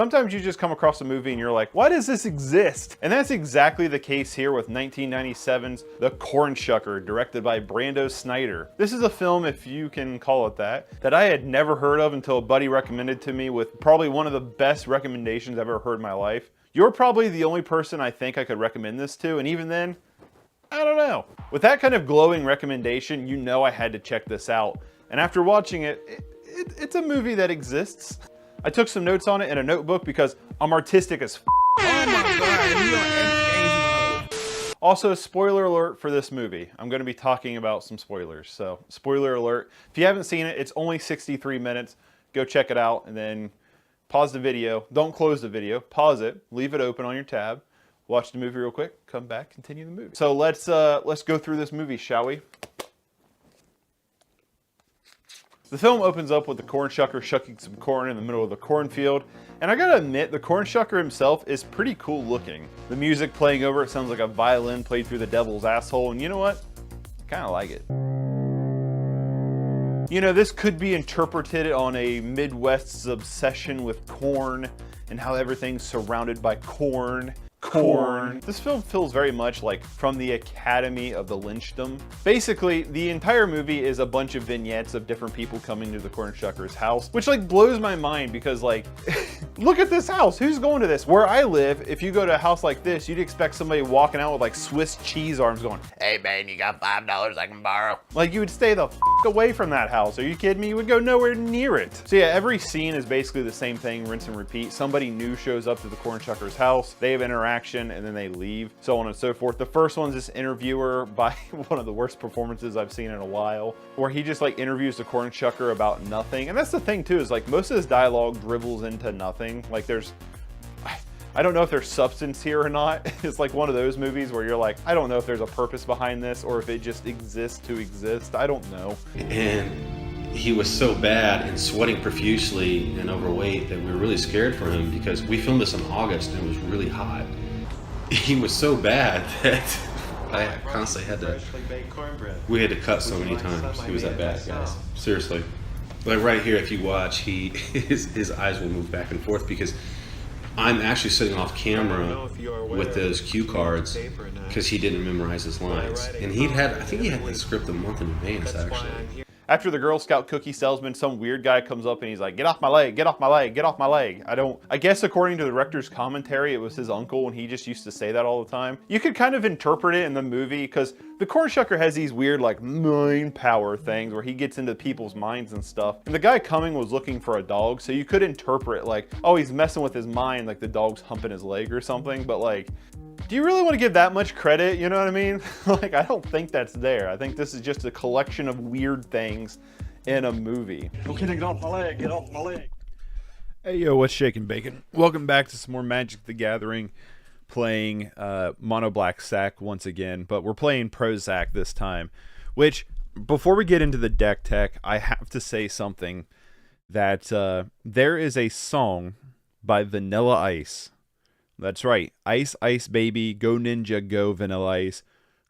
Sometimes you just come across a movie and you're like, why does this exist? And that's exactly the case here with 1997's The Corn Shucker, directed by Brando Snyder. This is a film, if you can call it that I had never heard of until a buddy recommended to me with probably one of the best recommendations I've ever heard in my life. You're probably the only person I think I could recommend this to, and even then, I don't know. With that kind of glowing recommendation, you know I had to check this out. And after watching it, it's a movie that exists. I took some notes on it in a notebook because I'm artistic as f. Oh my god, you on X Games mode. Also, spoiler alert for this movie. I'm going to be talking about some spoilers. So, spoiler alert. If you haven't seen it, it's only 63 minutes. Go check it out and then pause the video. Don't close the video. Pause it. Leave it open on your tab. Watch the movie real quick. Come back. Continue the movie. So let's go through this movie, shall we? The film opens up with the corn shucker shucking some corn in the middle of the cornfield, and I gotta admit, the corn shucker himself is pretty cool looking. The music playing over it sounds like a violin played through the devil's asshole, and you know what? I kinda like it. You know, this could be interpreted on a Midwest's obsession with corn and how everything's surrounded by corn. This film feels very much like From the Academy of the Lynchdom. Basically, the entire movie is a bunch of vignettes of different people coming to the corn shucker's house, which like blows my mind because like, look at this house, who's going to this? Where I live, if you go to a house like this, you'd expect somebody walking out with like Swiss cheese arms going, hey man, you got $5 I can borrow? Like you would stay the f away from that house. Are you kidding me? You would go nowhere near it. So yeah, every scene is basically the same thing, rinse and repeat. Somebody new shows up to the corn shucker's house, they have interaction, and then they leave, so on and so forth. The first one's this interviewer by one of the worst performances I've seen in a while, where he just like interviews the corn shucker about nothing. And that's the thing too, is like most of his dialogue dribbles into nothing. Like I don't know if there's substance here or not. It's like one of those movies where you're like, I don't know if there's a purpose behind this or if it just exists to exist. I don't know. And he was so bad and sweating profusely and overweight that we were really scared for him because we filmed this in August and it was really hot. He was so bad that I constantly had to, we had to cut so many times. He was that bad, guys. Seriously. Like right here, if you watch, his eyes will move back and forth because I'm actually sitting off camera with those cue cards because he didn't memorize his lines. And I think he had the script a month in advance, actually. After the Girl Scout cookie salesman, some weird guy comes up and he's like, get off my leg, get off my leg, get off my leg. I guess according to the director's commentary, it was his uncle and he just used to say that all the time. You could kind of interpret it in the movie because the corn shucker has these weird like mind power things where he gets into people's minds and stuff. And the guy coming was looking for a dog, so you could interpret like, oh, he's messing with his mind, like the dog's humping his leg or something, but like, do you really want to give that much credit? You know what I mean? Like, I don't think that's there. I think this is just a collection of weird things in a movie. Okay, get off my leg, get off my leg. Hey, yo, what's shaking bacon? Welcome back to some more Magic the Gathering, playing Mono Black Sac once again, but we're playing Pro Sac this time, which, before we get into the deck tech, I have to say something that there is a song by Vanilla Ice. That's right, Ice Ice Baby, Go Ninja Go Vanilla Ice,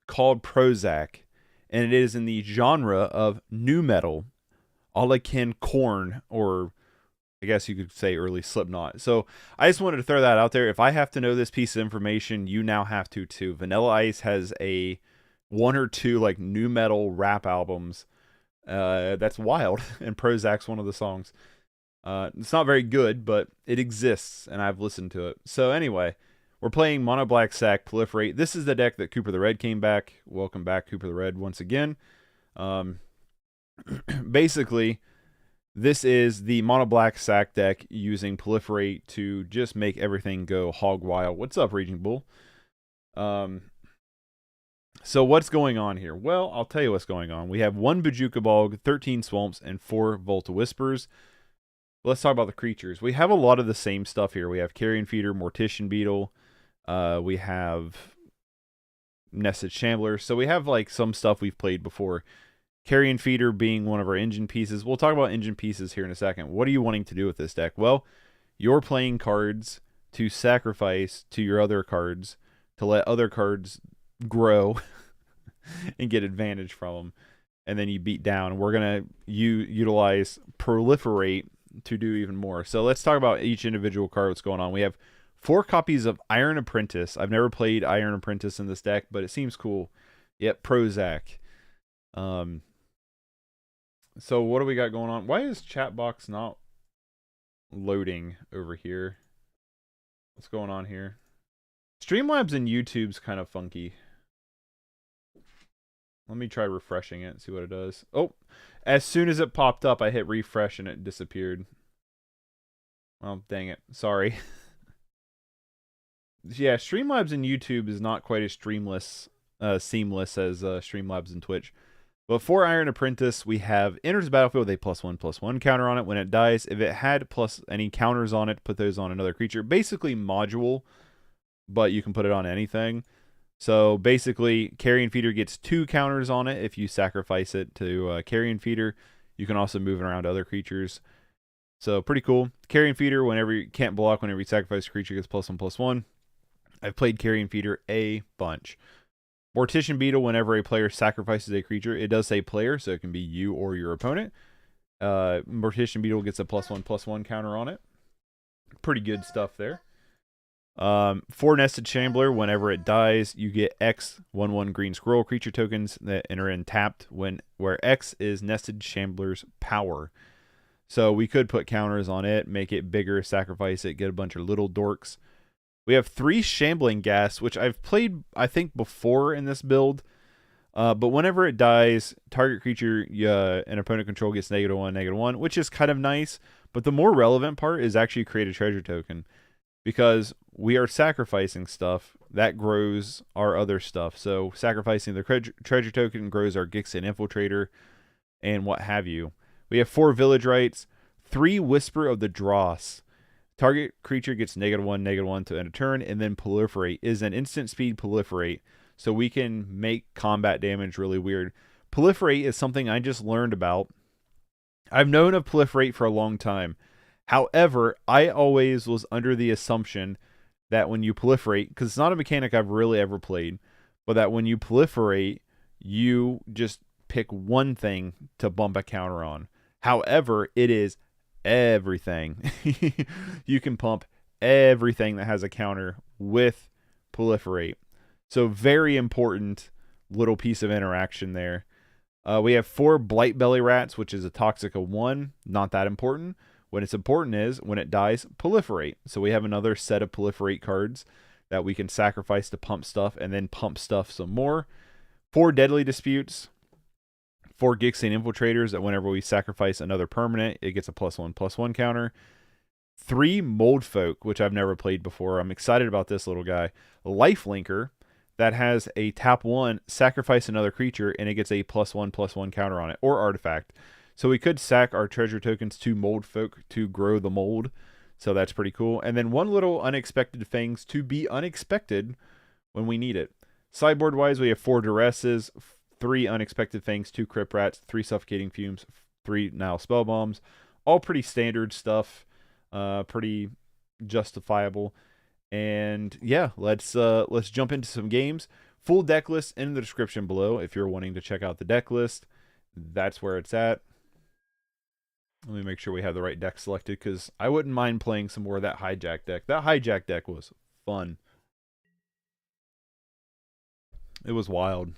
called Prozac, and it is in the genre of nu metal, a la kin Korn, or I guess you could say early Slipknot. So I just wanted to throw that out there. If I have to know this piece of information, you now have to too. Vanilla Ice has one or two like nu metal rap albums. That's wild, and Prozac's one of the songs. It's not very good, but it exists, and I've listened to it. So anyway, we're playing Mono Black Sac Proliferate. This is the deck that Cooper the Red came back. Welcome back, Cooper the Red, once again. Basically, this is the Mono Black Sac deck using Proliferate to just make everything go hog wild. What's up, Raging Bull? So what's going on here? Well, I'll tell you what's going on. We have 1 Bojuka Bog, 13 Swamps, and 4 Volta Whispers. Let's talk about the creatures. We have a lot of the same stuff here. We have Carrion Feeder, Mortician Beetle. We have Nested Shambler. So we have like some stuff we've played before. Carrion Feeder being one of our engine pieces. We'll talk about engine pieces here in a second. What are you wanting to do with this deck? Well, you're playing cards to sacrifice to your other cards to let other cards grow and get advantage from them. And then you beat down. We're going to utilize Proliferate, to do even more. So let's talk about each individual card, what's going on. We have 4 copies of Iron Apprentice. I've never played Iron Apprentice in this deck, but it seems cool. Yep, Prozac. So what do we got going on? Why is chat box not loading over here? What's going on here? Streamlabs and YouTube's kind of funky. Let me try refreshing it and see what it does. Oh, as soon as it popped up, I hit refresh and it disappeared. Well, dang it. Sorry. Yeah, Streamlabs and YouTube is not quite as seamless as Streamlabs and Twitch. But for Iron Apprentice, we have enters the battlefield with a +1/+1 counter on it. When it dies, if it had plus any counters on it, put those on another creature. Basically module, but you can put it on anything. So basically, Carrion Feeder gets 2 counters on it if you sacrifice it to Carrion Feeder. You can also move it around to other creatures. So pretty cool. Carrion Feeder, whenever you can't block, whenever you sacrifice a creature, gets +1/+1. I've played Carrion Feeder a bunch. Mortician Beetle, whenever a player sacrifices a creature, it does say player, so it can be you or your opponent. Mortician Beetle gets a +1/+1 counter on it. Pretty good stuff there. For Nested Shambler, whenever it dies, you get X 1/1 green squirrel creature tokens that enter in tapped, where X is Nested Shambler's power. So we could put counters on it, make it bigger, sacrifice it, get a bunch of little dorks. We have 3 Shambling Ghast, which I've played, I think, before in this build. But whenever it dies, target creature an opponent control gets -1/-1, which is kind of nice. But the more relevant part is actually create a treasure token. Because we are sacrificing stuff, that grows our other stuff. So sacrificing the treasure token grows our Gixian Infiltrator and what have you. We have 4 Village Rites, 3 Whisper of the Dross. Target creature gets -1/-1 to end a turn, and then Proliferate is an instant speed Proliferate, so we can make combat damage really weird. Proliferate is something I just learned about. I've known of Proliferate for a long time. However, I always was under the assumption that when you proliferate, because it's not a mechanic I've really ever played, but that when you proliferate, you just pick one thing to bump a counter on. However, it is everything. You can pump everything that has a counter with Proliferate. So very important little piece of interaction there. We have 4 Blightbelly Rats, which is a toxic of 1. Not that important. When it's important is when it dies, Proliferate. So we have another set of Proliferate cards that we can sacrifice to pump stuff and then pump stuff some more. 4 Deadly Disputes. 4 Gixian Infiltrators that whenever we sacrifice another permanent, it gets a +1/+1 counter. 3 Moldfolk, which I've never played before. I'm excited about this little guy. Lifelinker that has a tap 1, sacrifice another creature, and it gets a +1/+1 counter on it, or artifact. So we could sack our treasure tokens to Moldfolk to grow the mold. So that's pretty cool. And then 1 little Unexpected Fangs to be unexpected when we need it. Sideboard wise, we have 4 Duresses, 3 Unexpected Fangs, 2 Crypt Rats, 3 Suffocating Fumes, 3 Nihil Spellbombs. All pretty standard stuff. Pretty justifiable. And yeah, let's jump into some games. Full deck list in the description below if you're wanting to check out the deck list. That's where it's at. Let me make sure we have the right deck selected, because I wouldn't mind playing some more of that hijack deck. That hijack deck was fun. It was wild.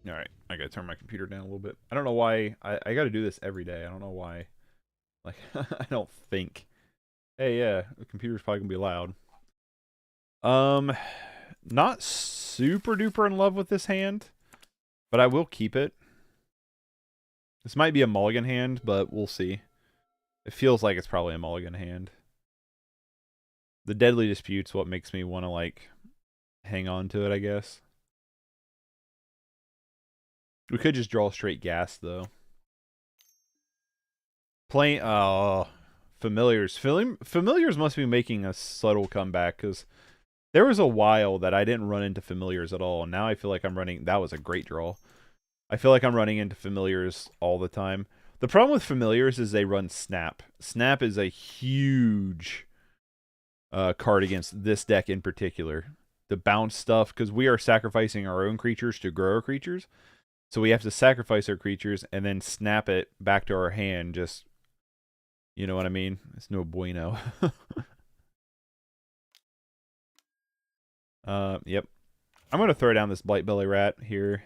Alright, I gotta turn my computer down a little bit. I don't know why. I gotta do this every day. I don't know why. Like, I don't think. Hey, yeah, the computer's probably gonna be loud. Not super duper in love with this hand, but I will keep it. This might be a mulligan hand, but we'll see. It feels like it's probably a mulligan hand. The Deadly Dispute's what makes me want to, like, hang on to it, I guess. We could just draw straight Ghast, though. Playing, Familiars. Familiars must be making a subtle comeback, because there was a while that I didn't run into Familiars at all, and now I feel like I'm running... That was a great draw. I feel like I'm running into Familiars all the time. The problem with Familiars is they run Snap. Snap is a huge card against this deck in particular. The bounce stuff, because we are sacrificing our own creatures to grow our creatures. So we have to sacrifice our creatures and then snap it back to our hand just You know what I mean? It's no bueno. Yep. I'm going to throw down this Blightbelly Rat here.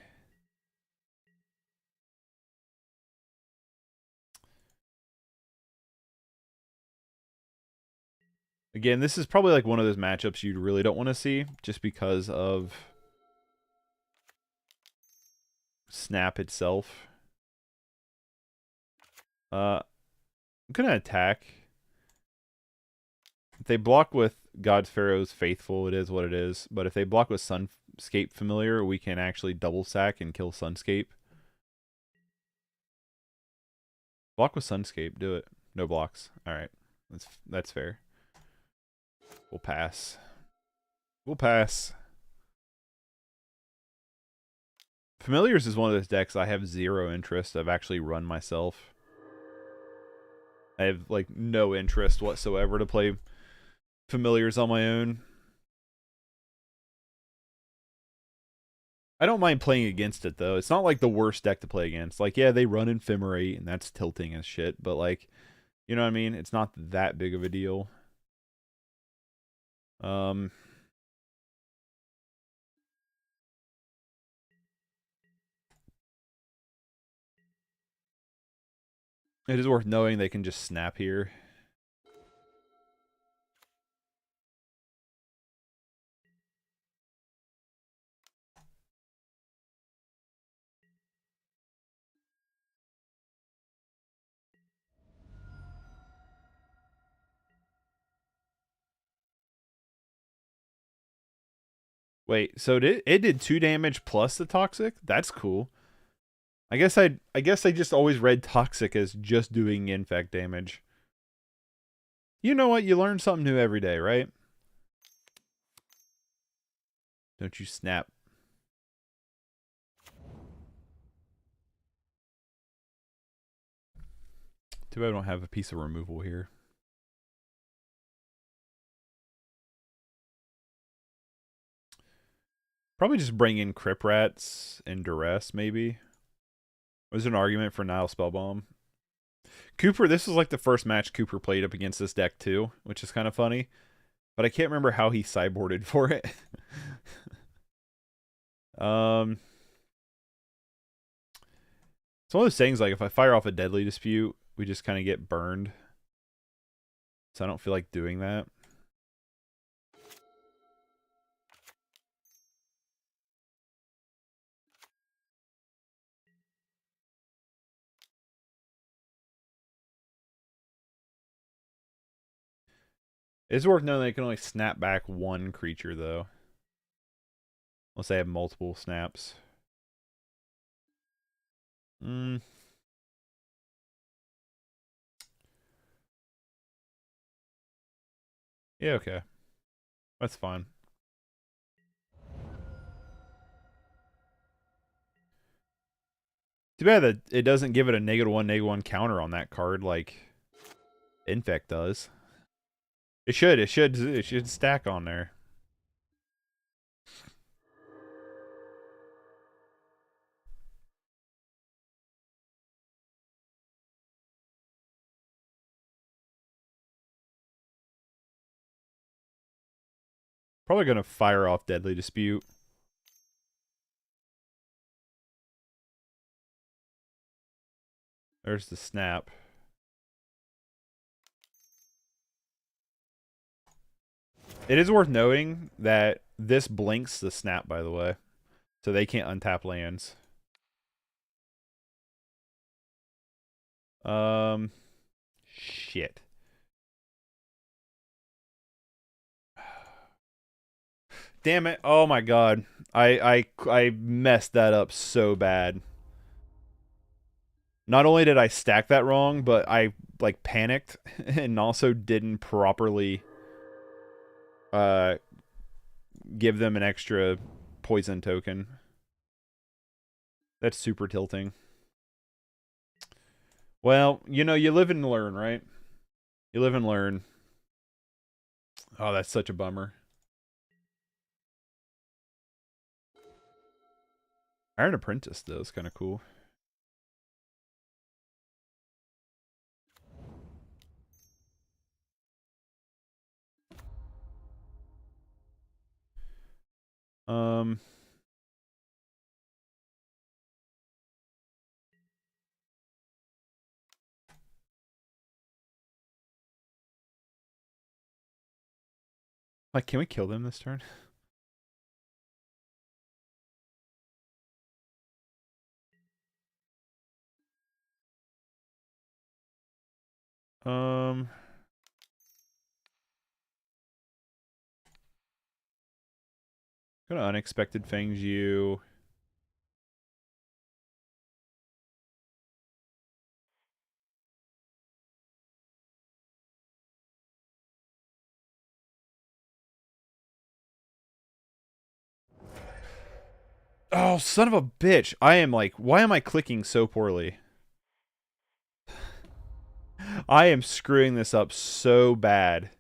Again, this is probably like one of those matchups you really don't want to see just because of Snap itself. I'm going to attack. If they block with God's Pharaoh's Faithful, it is what it is. But if they block with Sunscape Familiar, we can actually double sack and kill Sunscape. Block with Sunscape, do it. No blocks. Alright. That's fair. We'll pass. We'll pass. Familiars is one of those decks I have zero interest. I've actually run myself. I have like no interest whatsoever to play Familiars on my own. I don't mind playing against it though. It's not like the worst deck to play against. Like, yeah, they run Ephemerate and that's tilting as shit, but like, you know what I mean? It's not that big of a deal. It is worth knowing they can just snap here. Wait, so it did 2 damage plus the toxic? That's cool. I guess I just always read toxic as just doing infect damage. You know what? You learn something new every day, right? Don't you snap. Too bad I don't have a piece of removal here. Probably just bring in Crypt Rats and Duress, maybe. Was there an argument for Nihil Spellbomb? Cooper, this was like the first match Cooper played up against this deck too, which is kind of funny. But I can't remember how he sideboarded for it. It's one of those things, like if I fire off a Deadly Dispute, we just kind of get burned. So I don't feel like doing that. It's worth knowing they can only snap back one creature, though. Unless they have multiple snaps. Yeah, okay. That's fine. Too bad that it doesn't give it a -1/-1 counter on that card like Infect does. It should stack on there. Probably gonna fire off Deadly Dispute. There's the snap. It is worth noting that this blinks the snap, by the way. So they can't untap lands. Shit. Damn it. Oh my god. I messed that up so bad. Not only did I stack that wrong, but I like panicked and also didn't properly give them an extra poison token. That's super tilting. Well, you know, you live and learn, right? You live and learn. Oh, that's such a bummer. Iron Apprentice, though, is kind of cool. Um. Like, can we kill them this turn? Gonna Unexpected Fangs you. Oh, son of a bitch. I am like, why am I clicking so poorly? I am screwing this up so bad.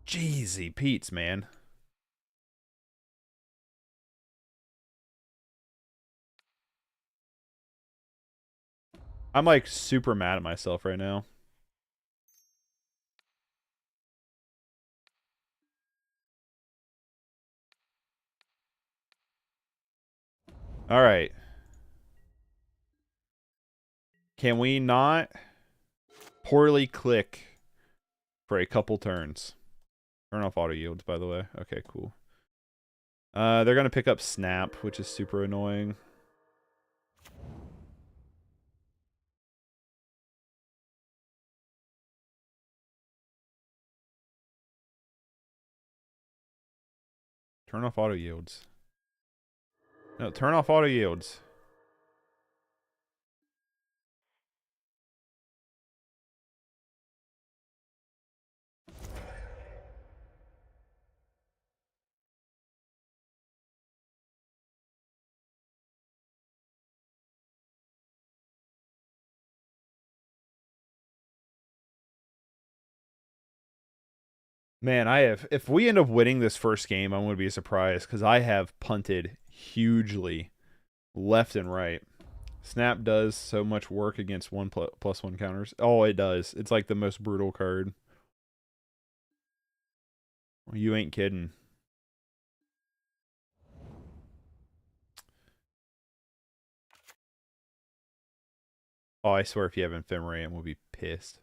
Jeezy Pete's, man. I'm like super mad at myself right now. All right. Can we not poorly click for a couple turns? Turn off auto yields, by the way. Okay, cool. They're gonna pick up Snap, which is super annoying. Turn off auto yields. No, turn off auto yields. Man, if we end up winning this first game, I'm going to be surprised because I have punted hugely left and right. Snap does so much work against plus one counters. Oh, it does. It's like the most brutal card. You ain't kidding. Oh, I swear if you have Ephemerate, we'll be pissed.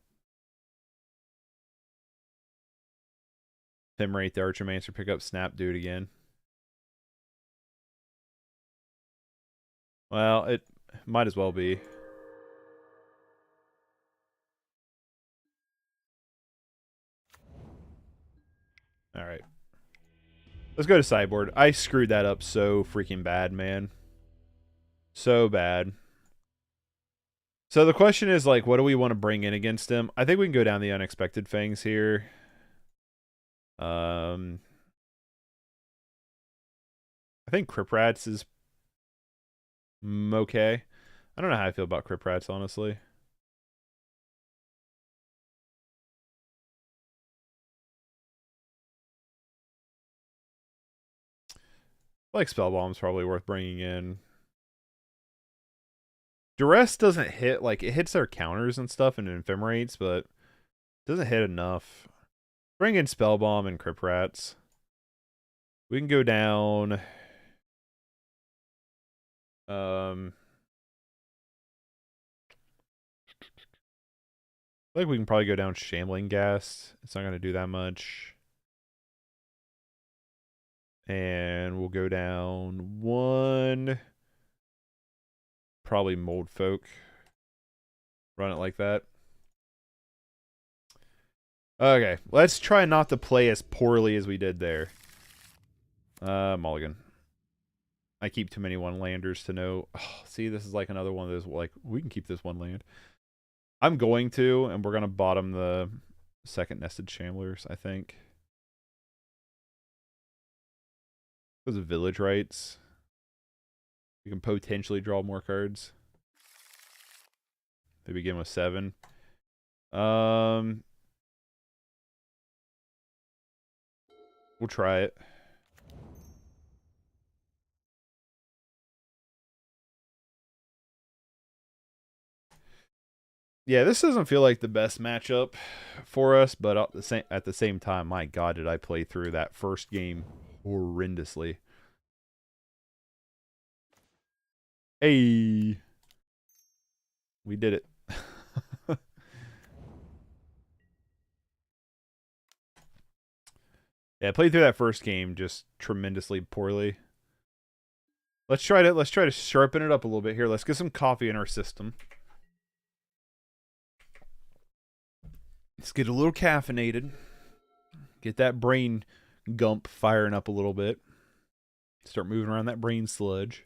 Ephemerate the Archermancer, pick up Snap, do it again. Well, it might as well be. Alright. Let's go to sideboard. I screwed that up so freaking bad, man. So bad. So the question is, like, what do we want to bring in against him? I think we can go down the Unexpected Fangs here. I think Crypt Rats is okay. I don't know how I feel about Crypt Rats, honestly. I like Spellbomb's probably worth bringing in. Duress doesn't hit, like, it hits their counters and stuff and Ephemerates, but doesn't hit enough. Bring in Spellbomb and Crypt Rats. We can go down. I feel like we can probably go down Shambling Ghast. It's not going to do that much. And we'll go down one. Probably Mold Folk. Run it like that. Okay, let's try not to play as poorly as we did there. Mulligan. I keep too many one-landers to know. Oh, see, this is like another one of those, like, we can keep this one land. I'm going to, and we're going to bottom the second Nested Shamblers, I think. Those are Village Rites. We can potentially draw more cards. They begin with 7. We'll try it. Yeah, this doesn't feel like the best matchup for us, but at the same time, my God, did I play through that first game horrendously. Hey, we did it. Yeah, I played through that first game just tremendously poorly. Let's try to sharpen it up a little bit here. Let's get some coffee in our system. Let's get a little caffeinated. Get that brain gump firing up a little bit. Start moving around that brain sludge.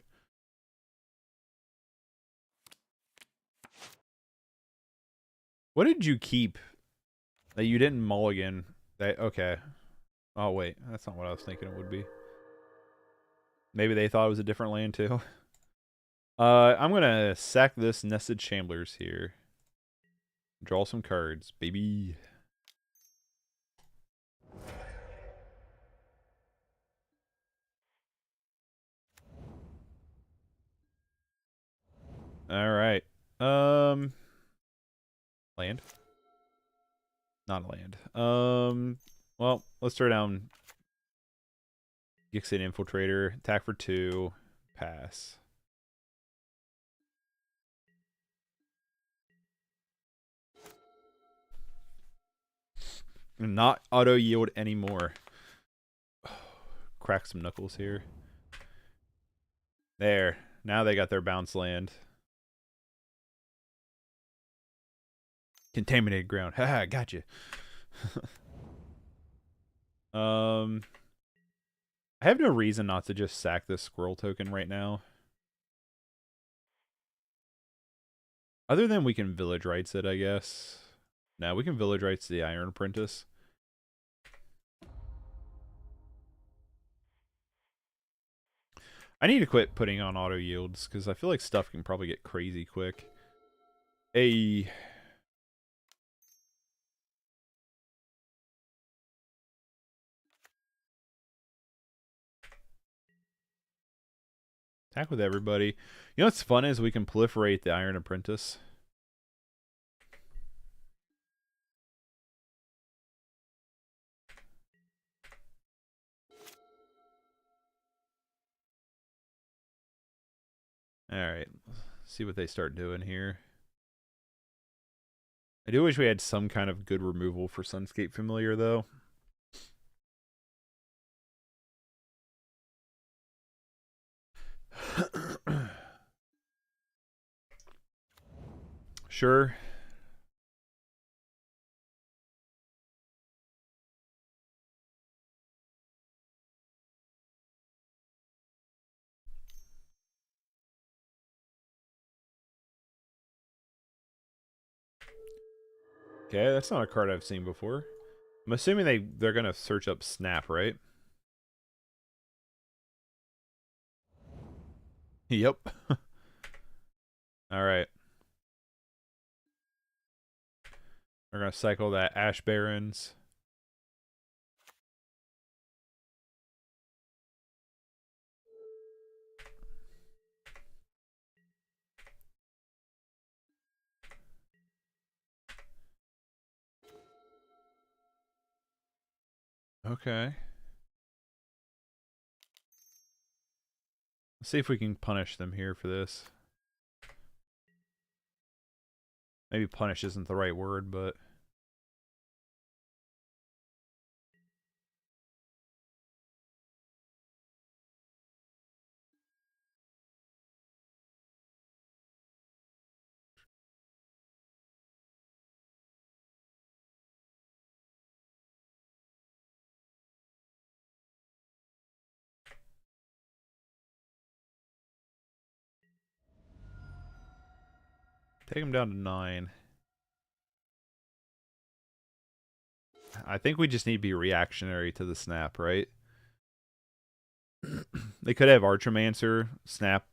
What did you keep that you didn't mulligan? Okay. Oh, wait. That's not what I was thinking it would be. Maybe they thought it was a different land, too. I'm going to sack this Nested Shamblers here. Draw some cards, baby. All right. Land? Not a land. Well, let's throw down Gixian Infiltrator. Attack for 2. Pass. Not auto yield anymore. Crack some knuckles here. There. Now they got their bounce land. Contaminated ground. Haha, gotcha. I have no reason not to just sack this squirrel token right now. Other than we can Village Rites it, I guess. No, we can Village Rites the Iron Apprentice. I need to quit putting on auto yields because I feel like stuff can probably get crazy quick. Hey. Attack with everybody. You know what's fun is we can proliferate the Iron Apprentice. Alright. See what they start doing here. I do wish we had some kind of good removal for Sunscape Familiar, though. Sure. Okay, that's not a card I've seen before. I'm assuming they're gonna search up Snap, right? Yep. Alright. We're gonna cycle that Ash Barrens. Okay. Let's see if we can punish them here for this. Maybe punish isn't the right word, but... Take them down to 9. I think we just need to be reactionary to the Snap, right? They could have Archomancer, Snap,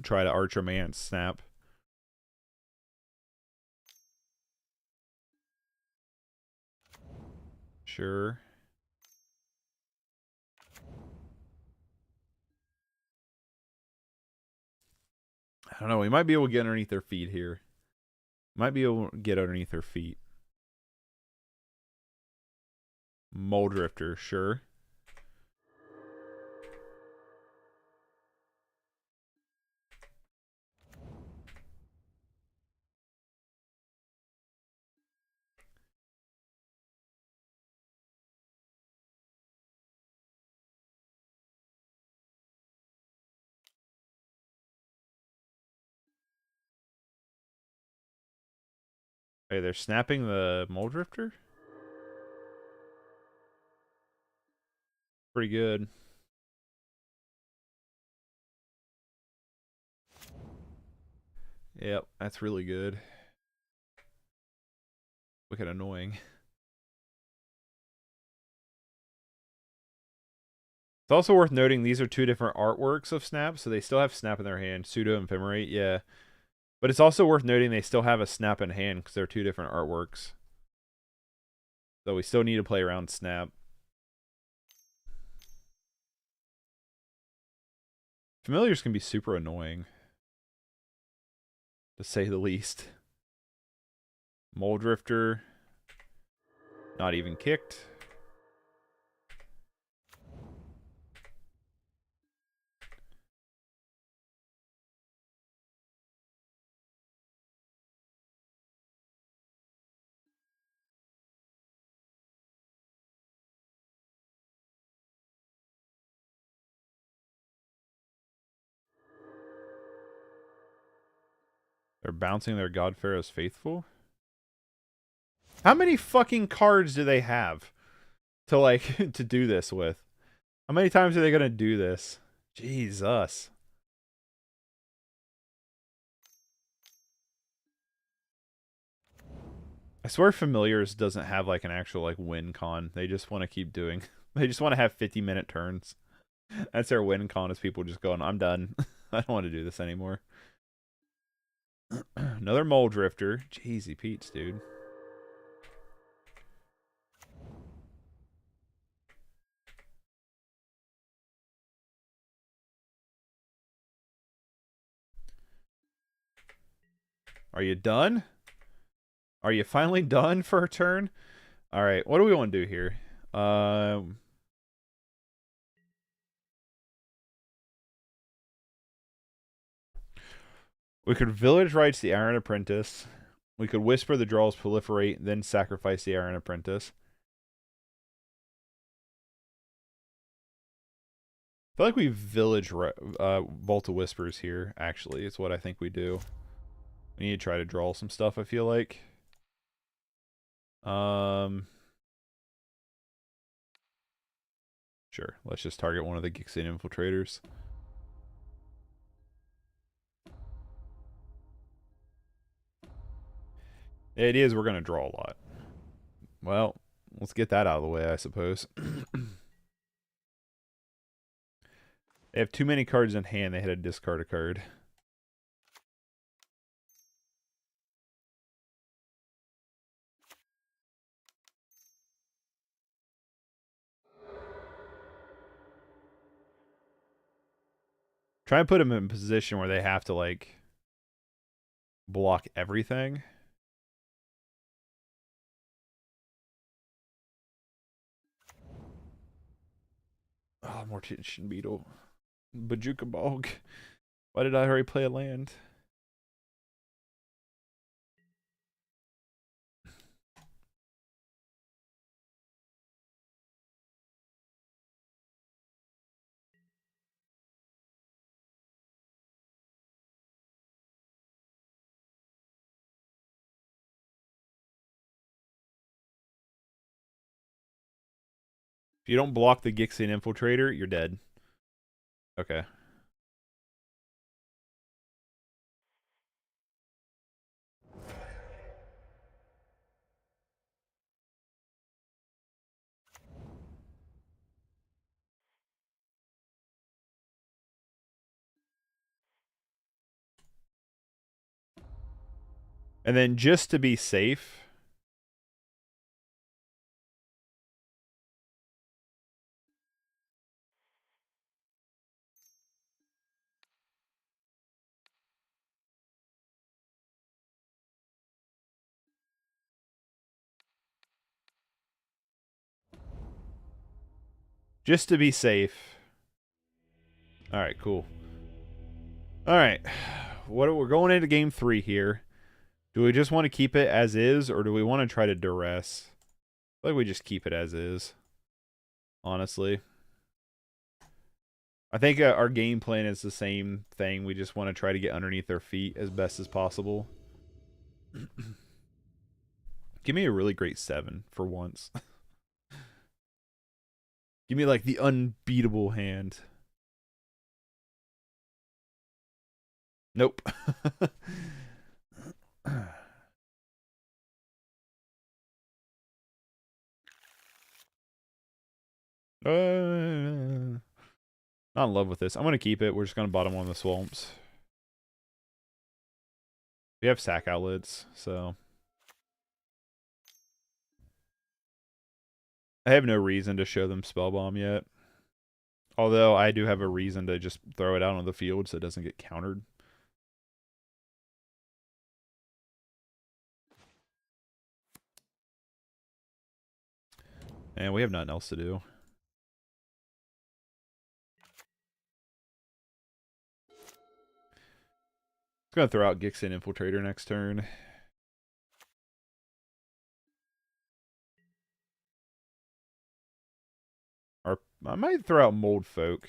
try to Archomance, Snap. Sure. I don't know, we might be able to get underneath their feet here. Might be able to get underneath her feet. Mole Drifter, sure. Hey, they're snapping the Mole Drifter? Pretty good. Yep, that's really good. Wicked annoying. It's also worth noting these are two different artworks of Snap, so they still have Snap in their hand. Pseudo Ephemerate, yeah. But it's also worth noting they still have a Snap in hand because they're two different artworks. So we still need to play around Snap. Familiars can be super annoying, to say the least. Mole Drifter, not even kicked. They're bouncing their God Pharaoh's Faithful. How many fucking cards do they have to like to do this with? How many times are they gonna do this? Jesus. I swear Familiars doesn't have like an actual like win con. They just want to keep doing. They just want to have 50-minute turns. That's their win con, is people just going, I'm done. I don't want to do this anymore. Another Mole Drifter. Jeezy Pete's, dude. Are you done? Are you finally done for a turn? Alright, what do we want to do here? We could Village Rites the Iron Apprentice. We could Whisper the Dross Proliferate, then sacrifice the Iron Apprentice. I feel like we Village Vault of Whispers here, actually. It's what I think we do. We need to try to draw some stuff, I feel like. Sure, let's just target one of the Gixian Infiltrators. The idea is we're going to draw a lot. Well, let's get that out of the way, I suppose. They have too many cards in hand. They had to discard a card. Try and put them in a position where they have to, like, block everything. Oh, Mortician Beetle. Bojuka Bog. Why did I already play a land? If you don't block the Gixian Infiltrator, you're dead. Okay. And then just to be safe, Just to be safe. Alright, cool. Alright. We're going into game 3 here. Do we just want to keep it as is, or do we want to try to duress? I feel like we just keep it as is. Honestly. I think our game plan is the same thing. We just want to try to get underneath their feet as best as possible. Give me a really great 7 for once. Give me like the unbeatable hand. Nope. Not in love with this. I'm going to keep it. We're just going to bottom one of the swamps. We have sack outlets, so... I have no reason to show them Spellbomb yet. Although I do have a reason to just throw it out on the field so it doesn't get countered. And we have nothing else to do. Going to throw out Gixian Infiltrator next turn. Or I might throw out Mold Folk.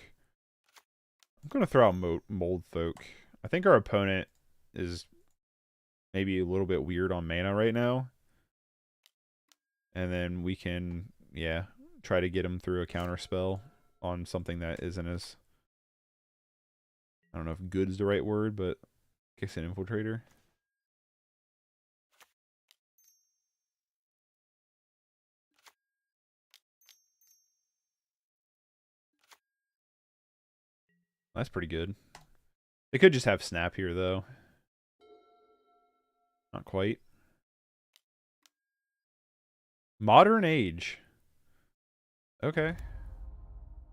I'm going to throw out Mold Folk. I think our opponent is maybe a little bit weird on mana right now. And then we can, yeah, try to get him through a counter spell on something that isn't as... I don't know if good is the right word, but... Gixian Infiltrator. That's pretty good. They could just have Snap here, though. Not quite. Modern Age. Okay.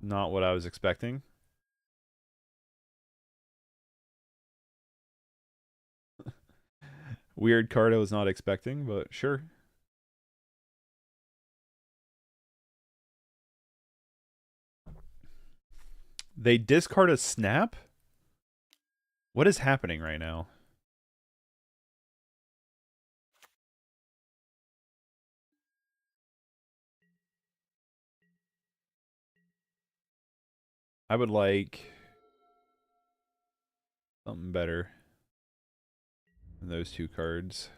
Not what I was expecting. Weird card I was not expecting, but sure. They discard a Snap? What is happening right now? I would like something better than those two cards.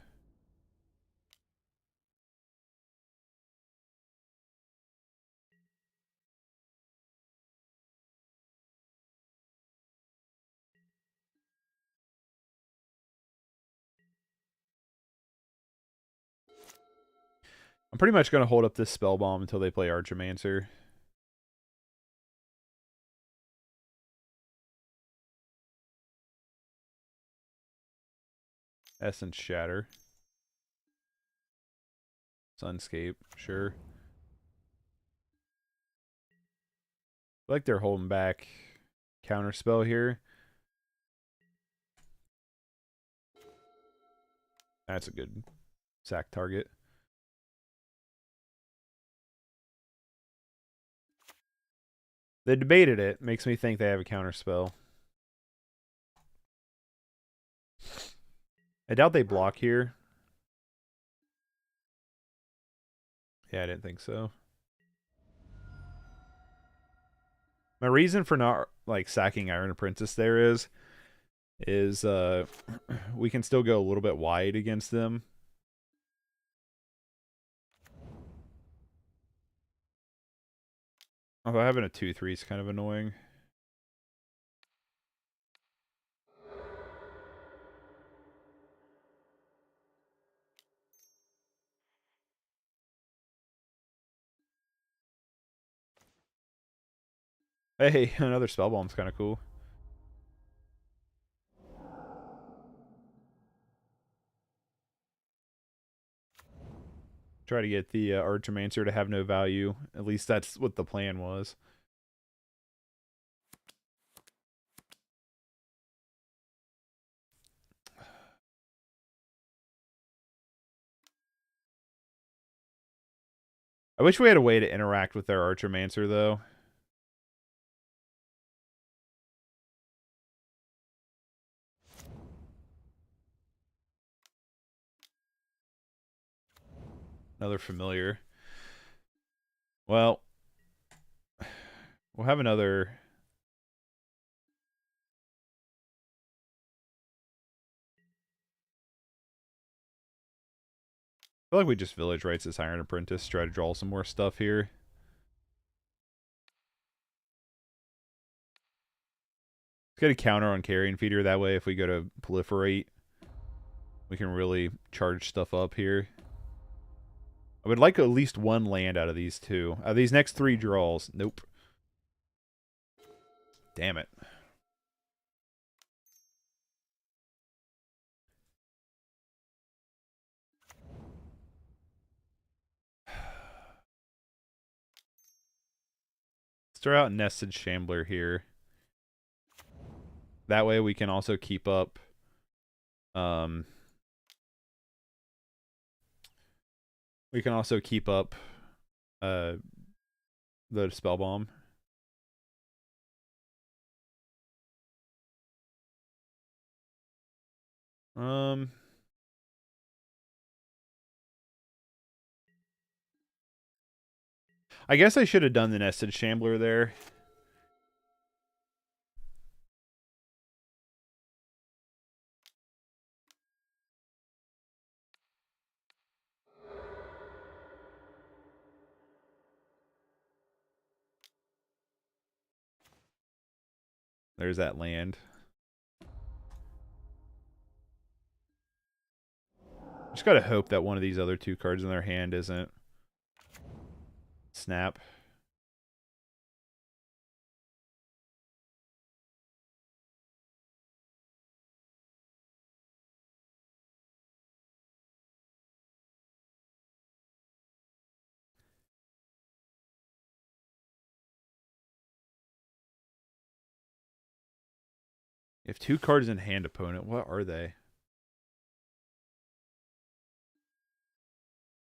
I'm pretty much going to hold up this Spellbomb until they play Archimancer. Essence Shatter. Sunscape, sure. I like they're holding back Counterspell here. That's a good sack target. They debated it. Makes me think they have a Counterspell. I doubt they block here. Yeah, I didn't think so. My reason for not like sacking Iron Apprentice there is we can still go a little bit wide against them. Although having a 2/3 is kind of annoying. Hey, another Spellbomb's kind of cool. Try to get the Archimancer to have no value. At least that's what the plan was. I wish we had a way to interact with their Archimancer, though. Another familiar. Well, we'll have another. I feel like we just Village Rites this Iron Apprentice, try to draw some more stuff here. Let's get a counter on Carrion Feeder, that way if we go to Proliferate, we can really charge stuff up here. I would like at least one land out of these two. Out of these next 3 draws. Nope. Damn it. Let's throw out Nested Shambler here. That way we can also keep up we can also keep up the Spellbomb. I guess I should have done the Nested Shambler there. There's that land. Just gotta hope that one of these other 2 cards in their hand isn't Snap. You have 2 cards in hand, opponent. What are they?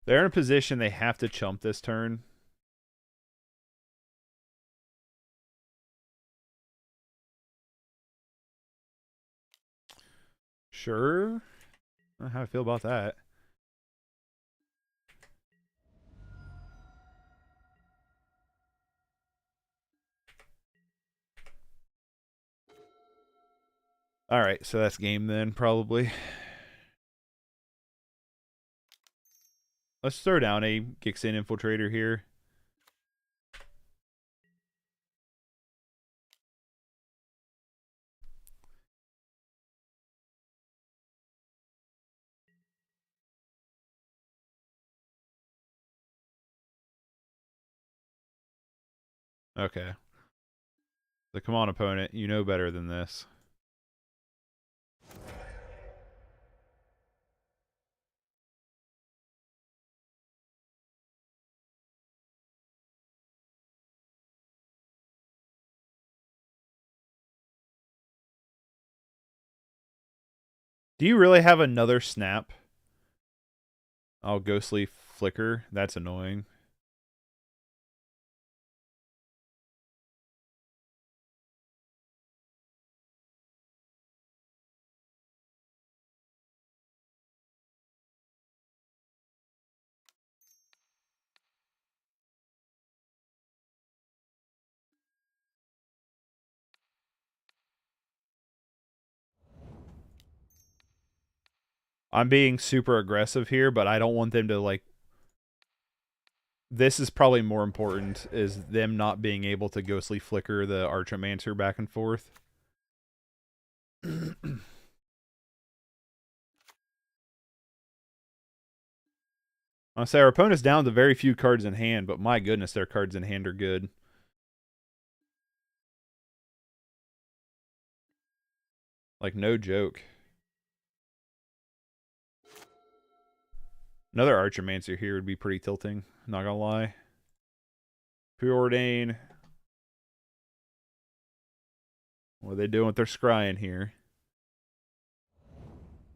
They're in a position they have to chump this turn. Sure. I don't know how I feel about that. Alright, so that's game then, probably. Let's throw down a Gixian Infiltrator here. Okay. So come on, opponent. You know better than this. Do you really have another snap? Oh, Ghostly Flicker. That's annoying. I'm being super aggressive here, but I don't want them to, like... This is probably more important, is them not being able to Ghostly Flicker the Archomancer back and forth. I'll say our opponent's down to very few cards in hand, but my goodness, their cards in hand are good. Like, no joke. Another Archomancer here would be pretty tilting, not gonna lie. Preordain. What are they doing with their scrying here?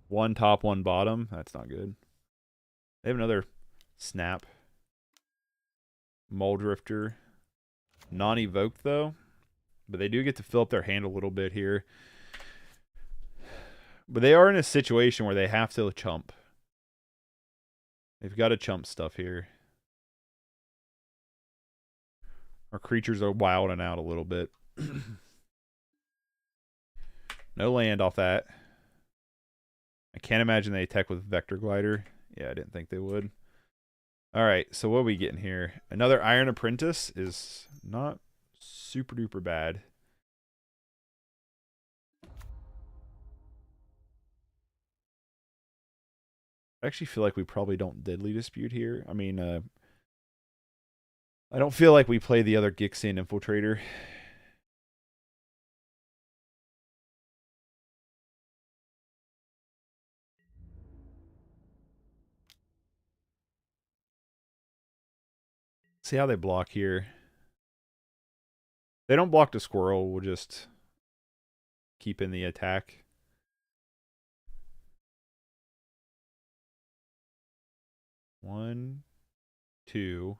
1 top, 1 bottom. That's not good. They have another snap. Muldrifter. Non-evoked, though. But they do get to fill up their hand a little bit here. But they are in a situation where they have to chump. They've got to chump stuff here. Our creatures are wilding out a little bit. No land off that. I can't imagine they attack with Vector Glider. Yeah, I didn't think they would. Alright, so what are we getting here? Another Iron Apprentice is not super duper bad. I actually feel like we probably don't Deadly Dispute here. I mean, I don't feel like we play the other Gixian Infiltrator. See how they block here. They don't block the squirrel. We'll just keep in the attack. One, two,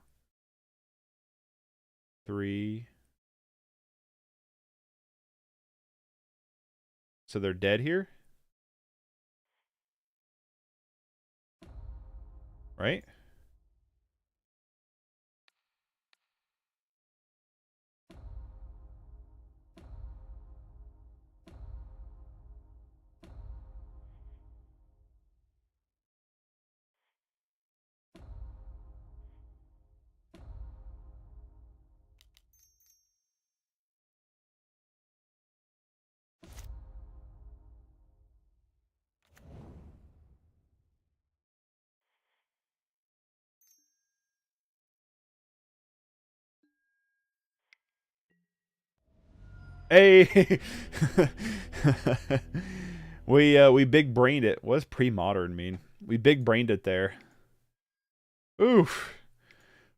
three. So they're dead here? Right? Hey, we big brained it. What does pre-modern mean? We big brained it there. Oof.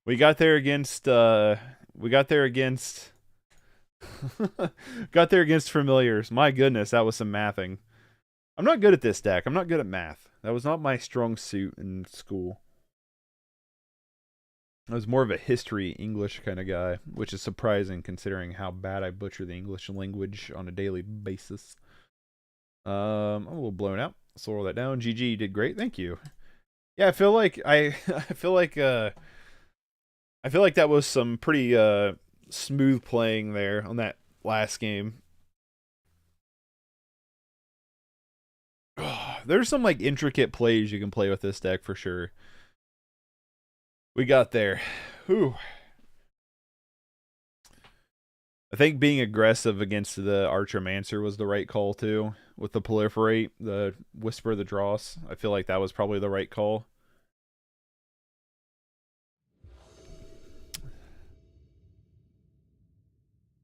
We got there against got there against familiars. My goodness, that was some mathing. I'm not good at this deck. I'm not good at math. That was not my strong suit in school. I was more of a history, English kind of guy, which is surprising considering how bad I butcher the English language on a daily basis. I'm a little blown out. So roll that down. GG, you did great. Thank you. Yeah, I feel like I feel like that was some pretty smooth playing there on that last game. There's some like intricate plays you can play with this deck for sure. We got there. Whew. I think being aggressive against the Archermancer was the right call too. With the Proliferate, the Whisper, the Dross. I feel like that was probably the right call.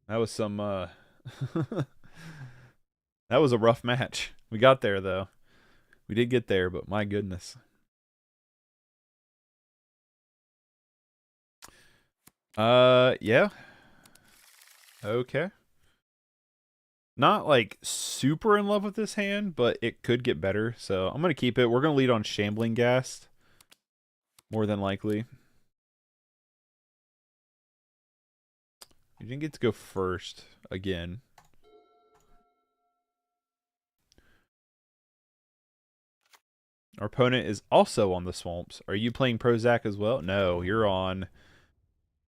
That was some that was a rough match. We got there though. We did get there, but my goodness. Yeah. Okay. Not like super in love with this hand, but it could get better. So I'm going to keep it. We're going to lead on Shambling Ghast. More than likely. You didn't get to go first again. Our opponent is also on the swamps. Are you playing Prozac as well? No, you're on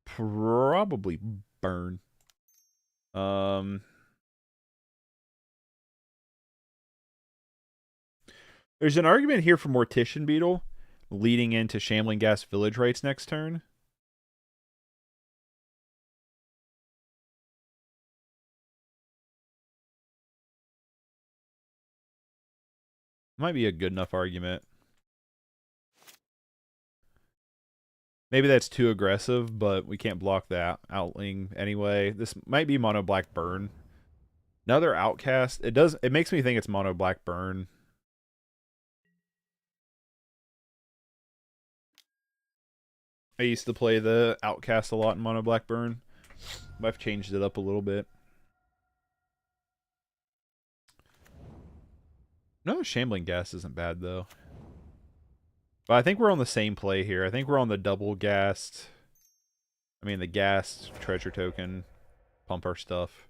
probably Burn. There's an argument here for Mortician Beetle leading into Shambling Ghast Village Rites next turn. Might be a good enough argument. Maybe that's too aggressive, but we can't block that outling anyway. This might be mono black burn. Another outcast. It makes me think it's mono black burn. I used to play the outcast a lot in mono black burn, but I've changed it up a little bit. No, Shambling Ghast isn't bad though. But I think we're on the same play here. I think we're on the double Ghast. I mean the Ghast treasure token. Pump our stuff.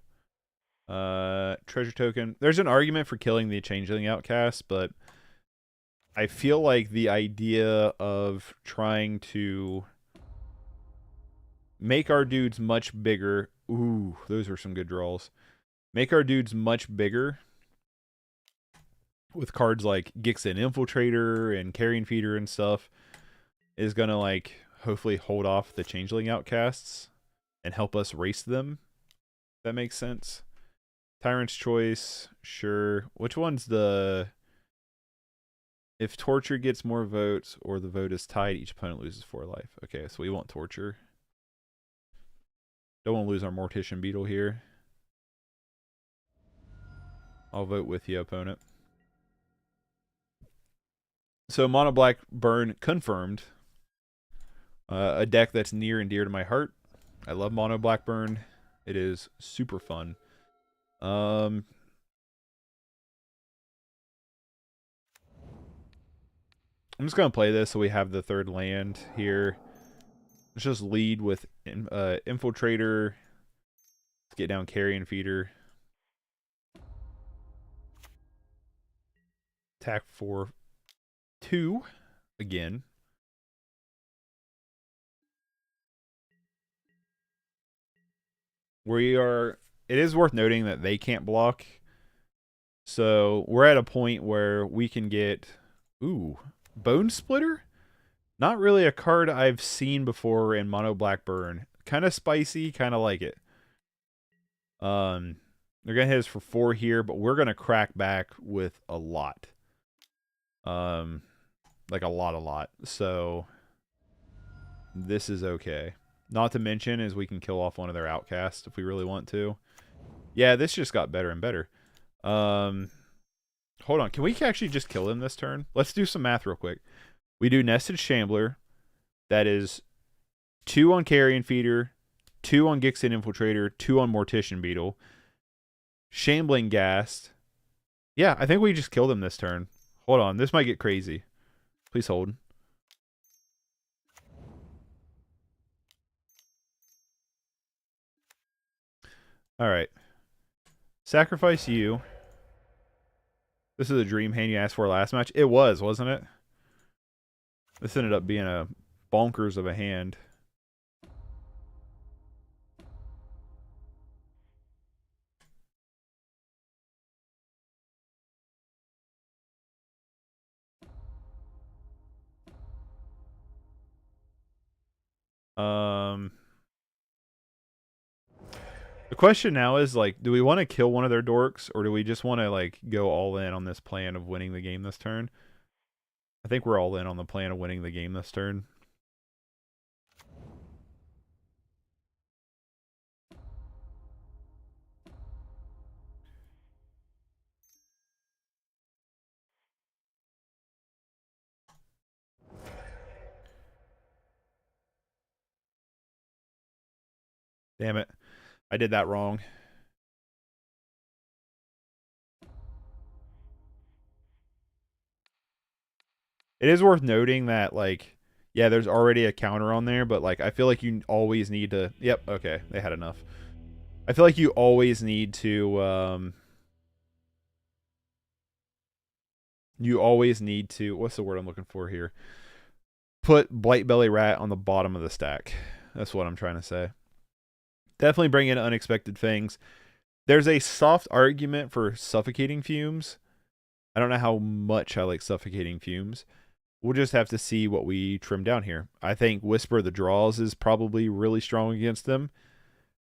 Treasure token. There's an argument for killing the Changeling Outcast, but I feel like the idea of trying to make our dudes much bigger. Ooh, those were some good draws. Make our dudes much bigger with cards like Gixian Infiltrator and Carrion Feeder and stuff is going to, like, hopefully hold off the Changeling outcasts and help us race them. If that makes sense. Tyrant's Choice, sure. Which one's the... If Torture gets more votes or the vote is tied, each opponent loses 4 life. Okay, so we want Torture. Don't want to lose our Mortician Beetle here. I'll vote with you, opponent. So Mono Black Burn confirmed. A deck that's near and dear to my heart. I love Mono Black Burn. It is super fun. I'm just going to play this so we have the third land here. Let's just lead with Infiltrator. Let's get down Carrion Feeder. Attack for 2 again. It is worth noting that they can't block. So we're at a point where we can get, ooh, Bone Splitter? Not really a card I've seen before in Mono Black Burn. Kind of spicy, kind of like it. They're going to hit us for 4 here, but we're going to crack back with a lot. Like a lot. So this is okay. Not to mention is we can kill off one of their outcasts if we really want to. Yeah, this just got better and better. Hold on. Can we actually just kill him this turn? Let's do some math real quick. We do Nested Shambler. That is 2 on Carrion Feeder, 2 on Gixian Infiltrator, 2 on Mortician Beetle. Shambling Ghast. Yeah, I think we just killed him this turn. Hold on. This might get crazy. Please hold. Alright. Sacrifice you. This is a dream hand you asked for last match. It was, wasn't it? This ended up being a bonkers of a hand. The question now is, like, do we want to kill one of their dorks, or do we just want to, like, go all in on this plan of winning the game this turn? I think we're all in on the plan of winning the game this turn. Damn it. I did that wrong. It is worth noting that, like, yeah, there's already a counter on there, but, like, I feel like you always need to... Yep, okay, they had enough. I feel like you always need to, you always need to... What's the word I'm looking for here? Put Blightbelly Rat on the bottom of the stack. That's what I'm trying to say. Definitely bring in Unexpected Fangs. There's a soft argument for Suffocating Fumes. I don't know how much I like Suffocating Fumes. We'll just have to see what we trim down here. I think Whisper the Dross is probably really strong against them.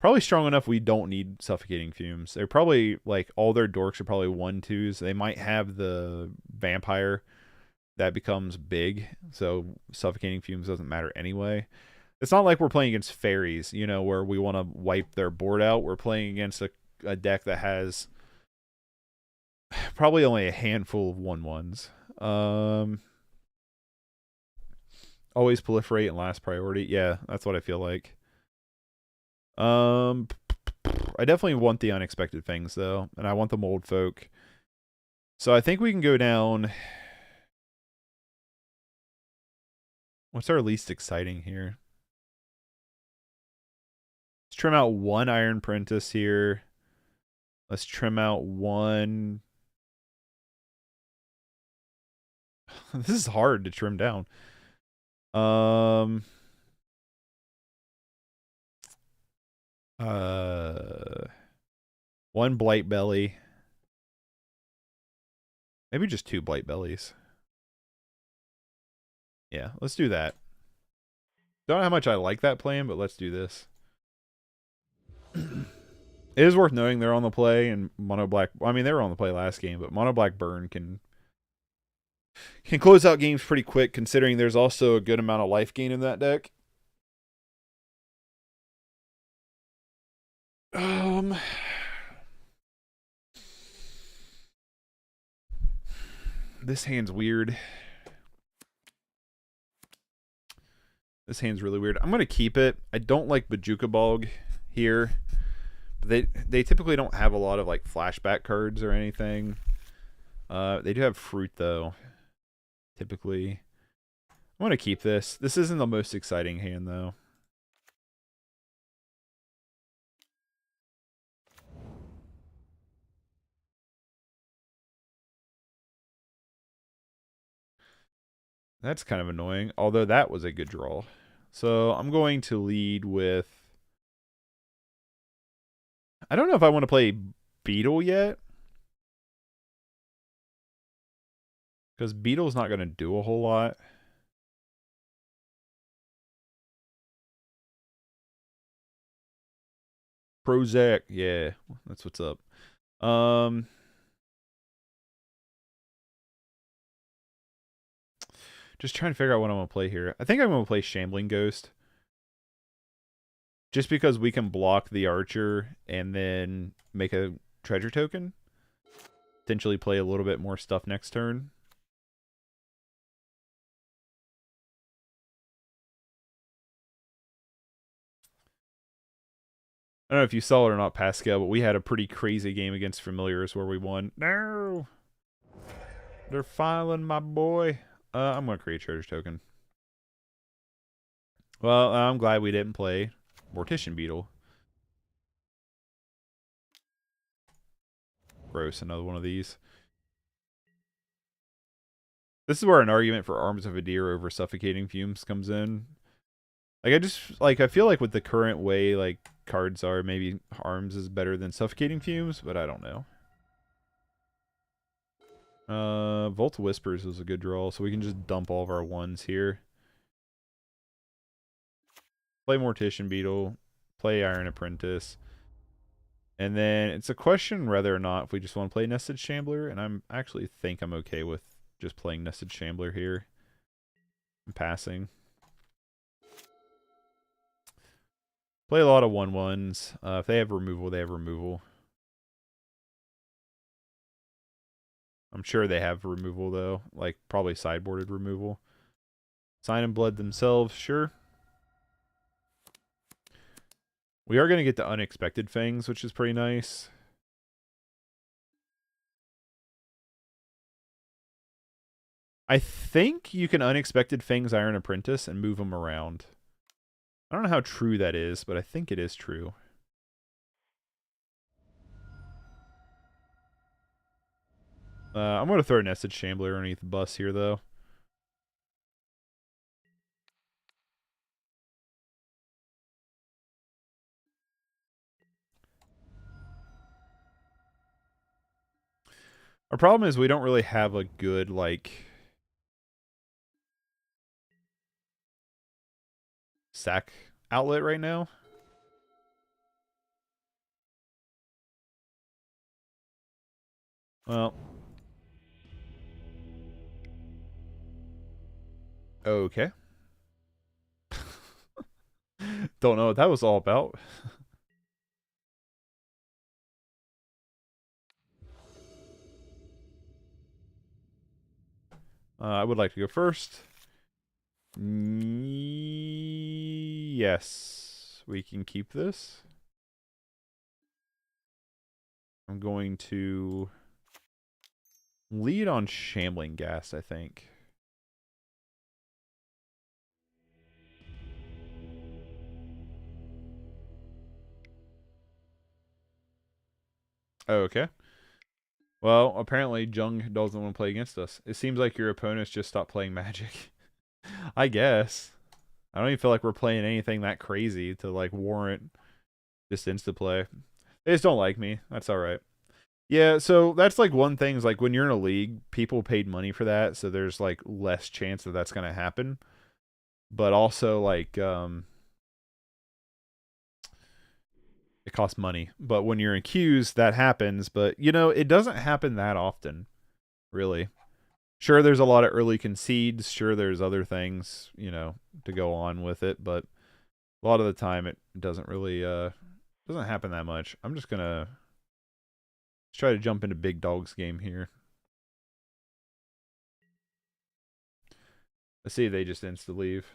Probably strong enough we don't need Suffocating Fumes. They're probably, like, all their dorks are probably 1/2s. They might have the Vampire that becomes big, so Suffocating Fumes doesn't matter anyway. It's not like we're playing against fairies, you know, where we want to wipe their board out. We're playing against a deck that has probably only a handful of 1/1s. Always proliferate and last priority. Yeah, that's what I feel like. I definitely want the Unexpected Fangs, though, and I want the Mold Folk. So I think we can go down... What's our least exciting here? Let's trim out 1 Iron Apprentice here. Let's trim out 1... This is hard to trim down. One Blightbelly. Maybe just 2 Blightbellies. Yeah, let's do that. Don't know how much I like that plan, but let's do this. It is worth noting they're on the play, and Mono Black... I mean, they were on the play last game, but Mono Black Burn can close out games pretty quick, considering there's also a good amount of life gain in that deck. This hand's weird. This hand's really weird. I'm going to keep it. I don't like Bojuka Bog here. They typically don't have a lot of like flashback cards or anything. They do have fruit though. Typically. I'm going to keep this. This isn't the most exciting hand though. That's kind of annoying, although that was a good draw. So I'm going to lead with... I don't know if I want to play Beetle yet. Because Beetle's not going to do a whole lot. Prozac, yeah, that's what's up. Just trying to figure out what I want to play here. I think I'm going to play Shambling Ghast. Just because we can block the archer and then make a treasure token. Potentially play a little bit more stuff next turn. I don't know if you saw it or not, Pascal, but we had a pretty crazy game against Familiars where we won. No! They're filing my boy. I'm going to create a treasure token. Well, I'm glad we didn't play Mortician Beetle. Gross, another one of these. This is where an argument for Arms of a Deer over Suffocating Fumes comes in. Like, I feel like with the current way, like, cards are, maybe Arms is better than Suffocating Fumes, but I don't know. Volt Whispers was a good draw, so we can just dump all of our ones here. Play Mortician Beetle, play Iron Apprentice. And then it's a question whether or not if we just want to play Nested Shambler, and I'm actually think I'm okay with just playing Nested Shambler here. And passing. Play a lot of 1/1s. If they have removal, they have removal. I'm sure they have removal, though. Like, probably sideboarded removal. Sign and Blood themselves, sure. We are going to get the Unexpected Fangs, which is pretty nice. I think you can Unexpected Fangs Iron Apprentice and move them around. I don't know how true that is, but I think it is true. I'm going to throw Nested Shambler underneath the bus here, though. Our problem is we don't really have a good, like, sack outlet right now. Well. Okay. Don't know what that was all about. I would like to go first. Yes, we can keep this. I'm going to lead on Shambling Ghast, I think. Okay. Well, apparently Jung doesn't want to play against us. It seems like your opponents just stopped playing Magic. I guess. I don't even feel like we're playing anything that crazy to like warrant just insta play. They just don't like me. That's alright. Yeah, so that's like one thing is like when you're in a league, people paid money for that, so there's like less chance that that's gonna happen. But also like it costs money. But when you're in queues, that happens. But you know, it doesn't happen that often, really. Sure, there's a lot of early concedes. Sure, there's other things, you know, to go on with it. But a lot of the time, it doesn't really doesn't happen that much. I'm just gonna try to jump into Big Dog's game here. Let's see if they just insta leave.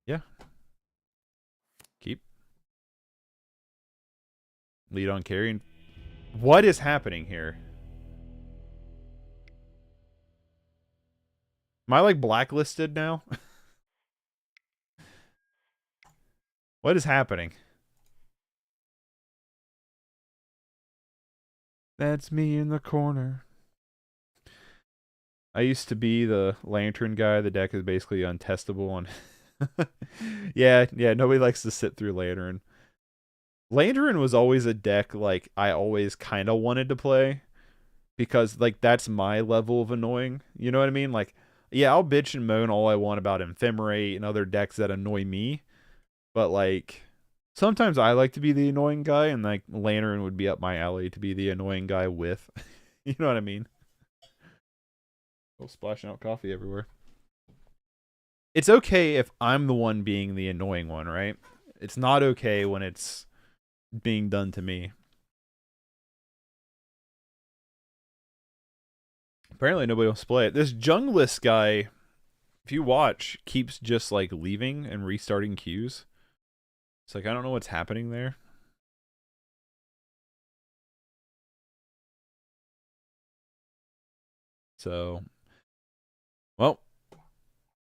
Yeah. Keep. Lead on Carrion. What is happening here? Am I like blacklisted now? What is happening? That's me in the corner. I used to be the lantern guy. The deck is basically untestable. And yeah, nobody likes to sit through lantern. Lantern was always a deck like I always kind of wanted to play because like that's my level of annoying. You know what I mean? Like, yeah, I'll bitch and moan all I want about Ephemerate and other decks that annoy me, but like sometimes I like to be the annoying guy, and like Lantern would be up my alley to be the annoying guy with. You know what I mean? Oh, splashing out coffee everywhere. It's okay if I'm the one being the annoying one, right? It's not okay when it's being done to me. Apparently nobody wants to play it. This Junglist guy, if you watch, keeps just like leaving and restarting queues. It's like I don't know what's happening there. So, well,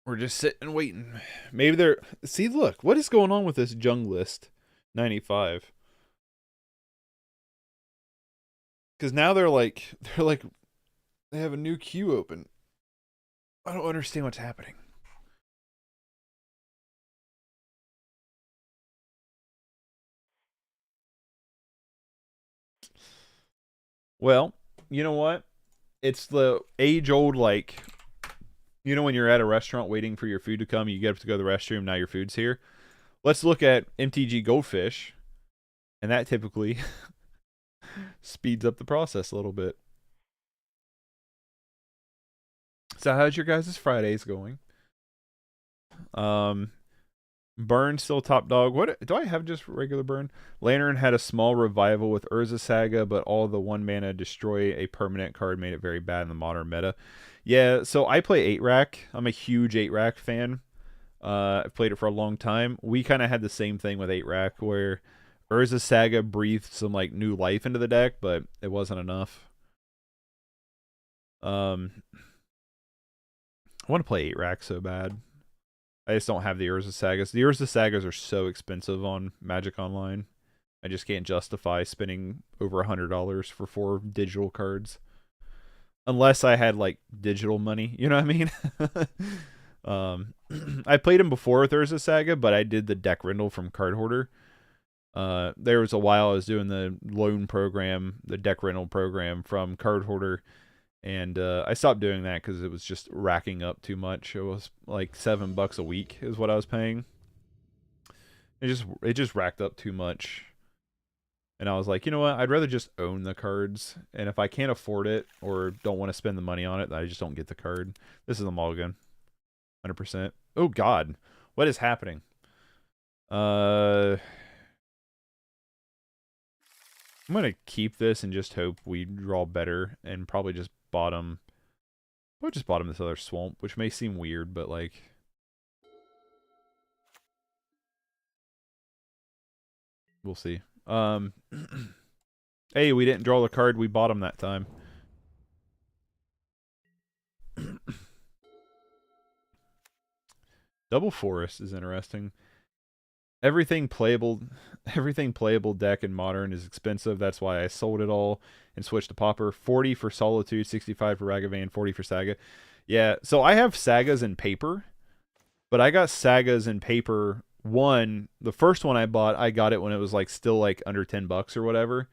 we're just sitting and waiting. Maybe they're... See, look. What is going on with this Junglist 95? Because now they're like... They have a new queue open. I don't understand what's happening. Well, you know what? It's the age-old, like... You know when you're at a restaurant waiting for your food to come, you get up to go to the restroom, now your food's here? Let's look at MTG Goldfish. And that typically speeds up the process a little bit. So how's your guys' Fridays going? Burn still top dog. What do I have? Just regular burn? Lantern had a small revival with Urza Saga, but all the 1-mana destroy a permanent card made it very bad in the modern meta. Yeah, so I play 8-rack. I'm a huge 8-rack fan. I've played it for a long time. We kind of had the same thing with 8-rack where Urza Saga breathed some like new life into the deck, but it wasn't enough. I want to play 8-rack so bad. I just don't have the Urza Sagas. The Urza Sagas are so expensive on Magic Online. I just can't justify spending over $100 for 4 digital cards. Unless I had, like, digital money. You know what I mean? I played him before with Urza Saga, but I did the deck rental from Card Hoarder. There was a while I was doing the loan program, the deck rental program from Card Hoarder. And I stopped doing that because it was just racking up too much. It was like $7 a week is what I was paying. It just racked up too much. And I was like, you know what? I'd rather just own the cards. And if I can't afford it or don't want to spend the money on it, I just don't get the card. This is a mulligan. 100%. Oh, God. What is happening? I'm going to keep this and just hope we draw better and probably just bottom. We'll just bottom this other swamp, which may seem weird, but like. We'll see. Hey, we didn't draw the card we bottomed that time. Double Forest is interesting. Everything playable deck in Modern is expensive. That's why I sold it all and switched to Pauper. 40 for Solitude, 65 for Ragavan, 40 for Saga. Yeah, so I have Sagas in paper, but I got Sagas in paper. The first one I bought, I got it when it was like still like under $10 or whatever.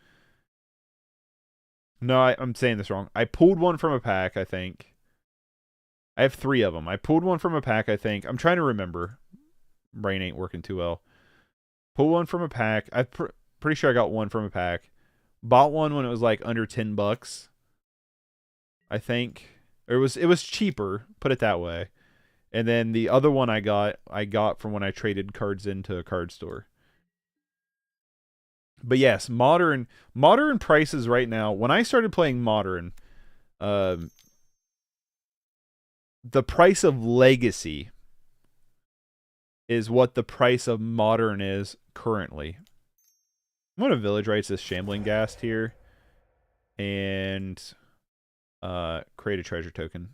No, I'm saying this wrong. I pulled one from a pack, I think. I have 3 of them. I pulled one from a pack, I think. I'm trying to remember. Brain ain't working too well. Pull one from a pack. I'm pretty sure I got one from a pack. Bought one when it was like under $10, I think. Or it was cheaper, put it that way. And then the other one I got from when I traded cards into a card store. But yes, modern prices right now. When I started playing Modern, the price of Legacy is what the price of Modern is currently. I'm going to Village Rites this Shambling Ghast here. And create a treasure token.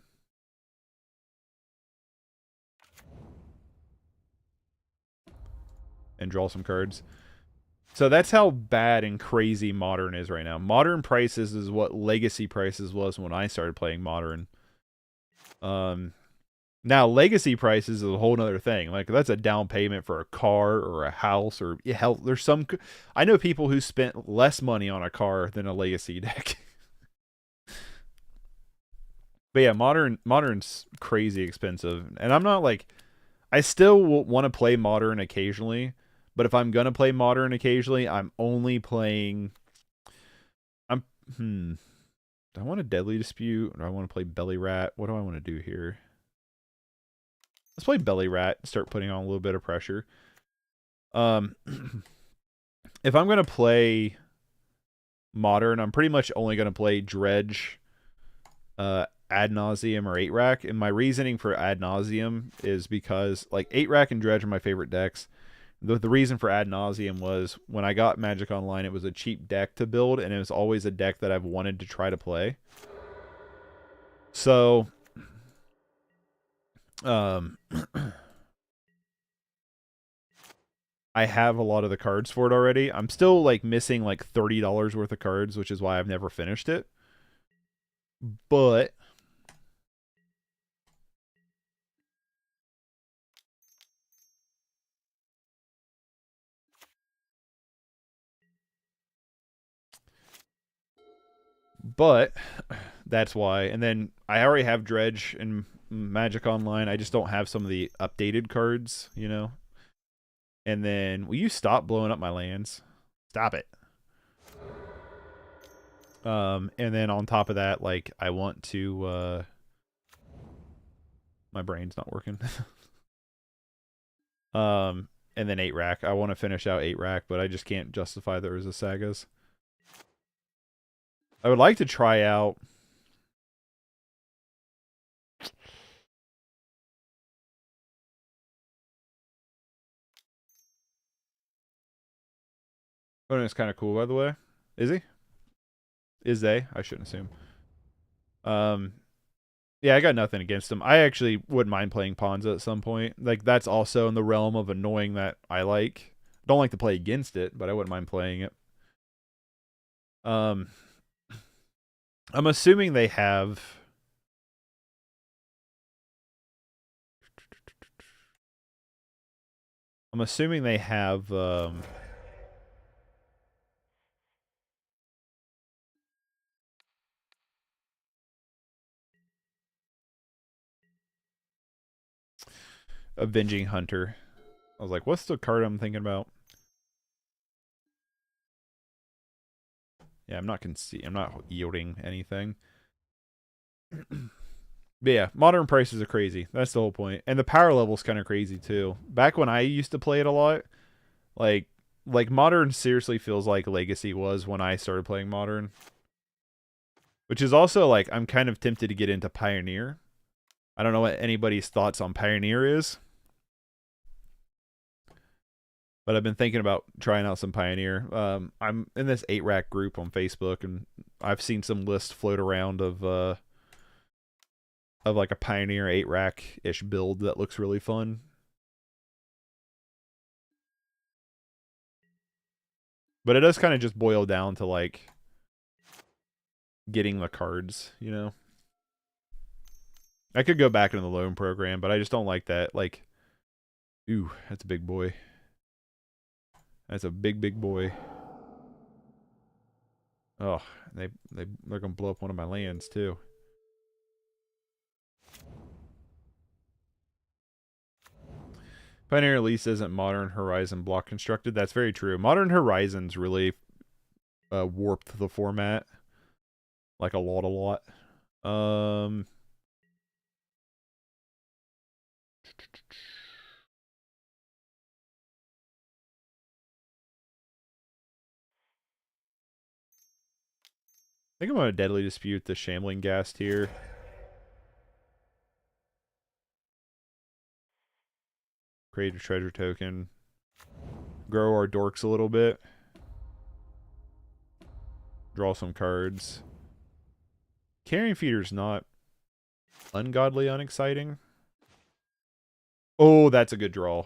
And draw some cards. So that's how bad and crazy Modern is right now. Modern prices is what Legacy prices was when I started playing Modern. Now, Legacy prices is a whole nother thing. Like, that's a down payment for a car or a house or hell. There's some. I know people who spent less money on a car than a Legacy deck. But yeah, Modern's crazy expensive, and I'm not like. I still want to play Modern occasionally, but if I'm gonna play Modern occasionally, I'm only playing. Do I want a Deadly Dispute or do I want to play Belly Rat? What do I want to do here? Let's play Belly Rat and start putting on a little bit of pressure. If I'm going to play Modern, I'm pretty much only going to play Dredge, Ad Nauseam, or 8-Rack. And my reasoning for Ad Nauseam is because, like, 8-Rack and Dredge are my favorite decks. The reason for Ad Nauseam was when I got Magic Online, it was a cheap deck to build, and it was always a deck that I've wanted to try to play. So... I have a lot of the cards for it already. I'm still like missing like $30 worth of cards, which is why I've never finished it. But that's why. And then I already have Dredge and Magic Online. I just don't have some of the updated cards, you know. And then, will you stop blowing up my lands? Stop it. And then on top of that, like, I want to, my brain's not working. And then 8-Rack. I want to finish out 8-Rack, but I just can't justify there as a Sagas. I would like to try out... Oh, and it's kind of cool, by the way. Is he? Is they? I shouldn't assume. Yeah, I got nothing against him. I actually wouldn't mind playing Ponza at some point. Like, that's also in the realm of annoying that I like. Don't like to play against it, but I wouldn't mind playing it. I'm assuming they have... Avenging Hunter. I was like, what's the card I'm thinking about? Yeah, I'm not yielding anything. But yeah, Modern prices are crazy. That's the whole point. And the power level's kind of crazy too. Back when I used to play it a lot, like Modern seriously feels like Legacy was when I started playing Modern. Which is also like, I'm kind of tempted to get into Pioneer. I don't know what anybody's thoughts on Pioneer is. But I've been thinking about trying out some Pioneer. I'm in this 8-Rack group on Facebook, and I've seen some lists float around of like a Pioneer 8-Rack-ish build that looks really fun. But it does kind of just boil down to, like, getting the cards, you know? I could go back into the loan program, but I just don't like that. Like, ooh, that's a big boy. That's a big, big boy. Oh, they're gonna blow up one of my lands too. Pioneer Elise isn't Modern Horizon block constructed. That's very true. Modern Horizons really warped the format like a lot. I think I'm going to Deadly Dispute the Shambling Ghast here. Create a treasure token. Grow our dorks a little bit. Draw some cards. Carrion Feeder's not ungodly unexciting. Oh, that's a good draw.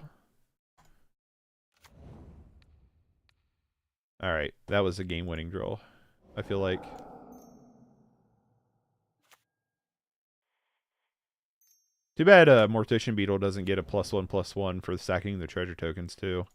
Alright, that was a game-winning draw. I feel like. Too bad Mortician Beetle doesn't get a +1/+1 for stacking the treasure tokens too.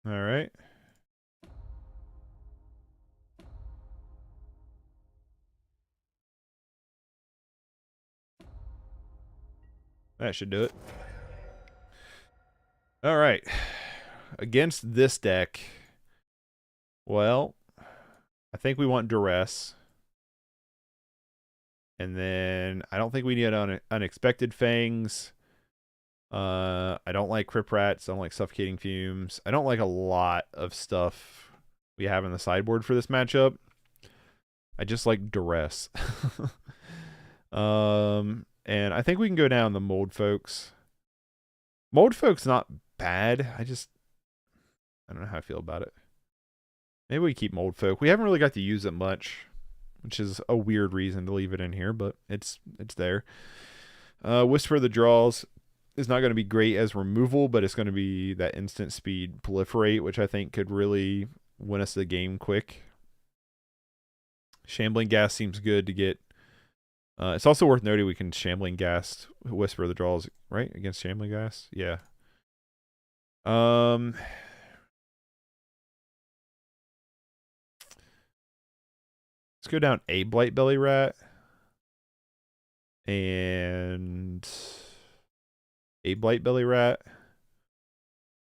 Alright. That should do it. Alright. Against this deck, well, I think we want Duress. And then I don't think we need Unexpected Fangs. I don't like Crypt Rats. I don't like Suffocating Fumes. I don't like a lot of stuff we have in the sideboard for this matchup. I just like Duress. And I think we can go down the Mold Folks. Mold Folks not bad. I don't know how I feel about it. Maybe we keep Mold Folk. We haven't really got to use it much, which is a weird reason to leave it in here, but it's there. Whisper of the Draws is not going to be great as removal, but it's going to be that instant speed Proliferate, which I think could really win us the game quick. Shambling Ghast seems good to get. It's also worth noting we can Shambling Ghast Whisper of the Draws, right? Against Shambling Ghast? Yeah. Let's go down a Blightbelly Rat. And a Blightbelly Rat.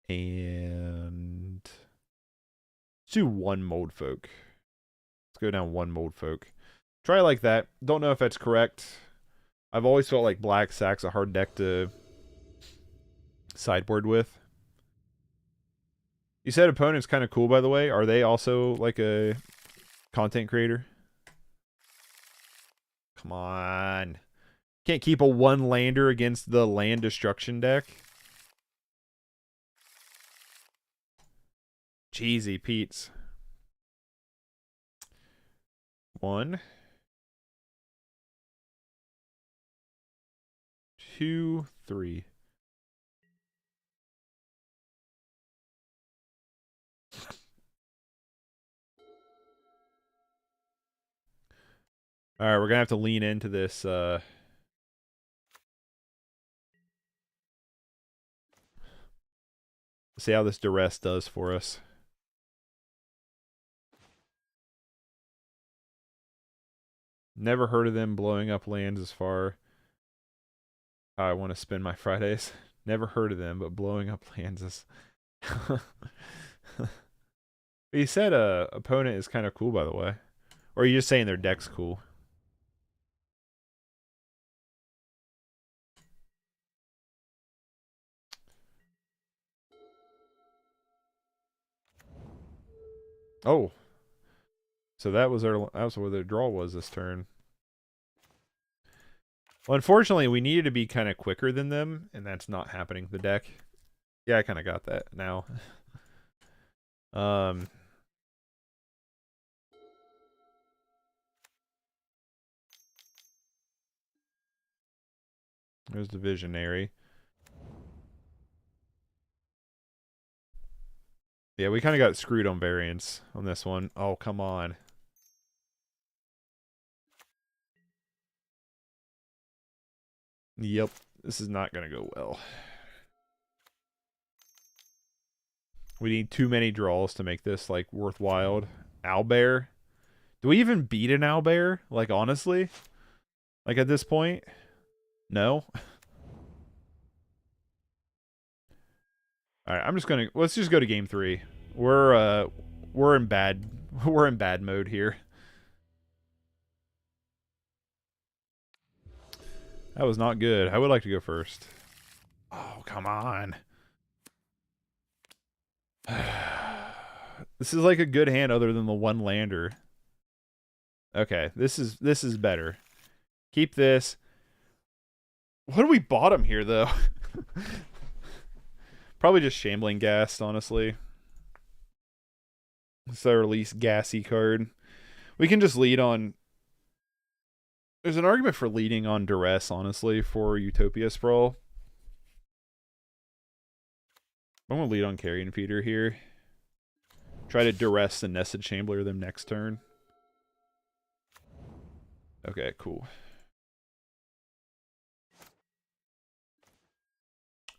And let's do one Mold Folk. Let's go down one Mold Folk. Try it like that. Don't know if that's correct. I've always felt like Black Sac's a hard deck to sideboard with. You said opponent's kind of cool, by the way. Are they also like a content creator? Come on. Can't keep a one-lander against the land destruction deck. Cheesy Pete's. 1, 2, 3. All right, we're gonna have to lean into this. See how this Duress does for us. Never heard of them blowing up lands as far how I want to spend my Fridays. Never heard of them, but blowing up lands is. He said opponent is kind of cool, by the way. Or are you just saying their deck's cool? Oh. So that was where their draw was this turn. Well, unfortunately, we needed to be kind of quicker than them, and that's not happening. The deck. Yeah, I kind of got that now. There's the Visionary. Yeah, we kind of got screwed on variance on this one. Oh, come on. Yep, this is not going to go well. We need too many draws to make this, like, worthwhile. Owlbear? Do we even beat an owlbear? Like, honestly? Like, at this point? No? Alright, I'm just gonna... Let's just go to game 3. We're in bad... We're in bad mode here. That was not good. I would like to go first. Oh, come on. This is like a good hand other than the one lander. Okay, this is better. Keep this. What do we bottom here though? Probably just Shambling Ghast, honestly. It's our least gassy card. We can just lead on. There's an argument for leading on Duress, honestly, for Utopia Sprawl. I'm gonna lead on Carrion Feeder here. Try to Duress and Nested Shambler them next turn. Okay, cool.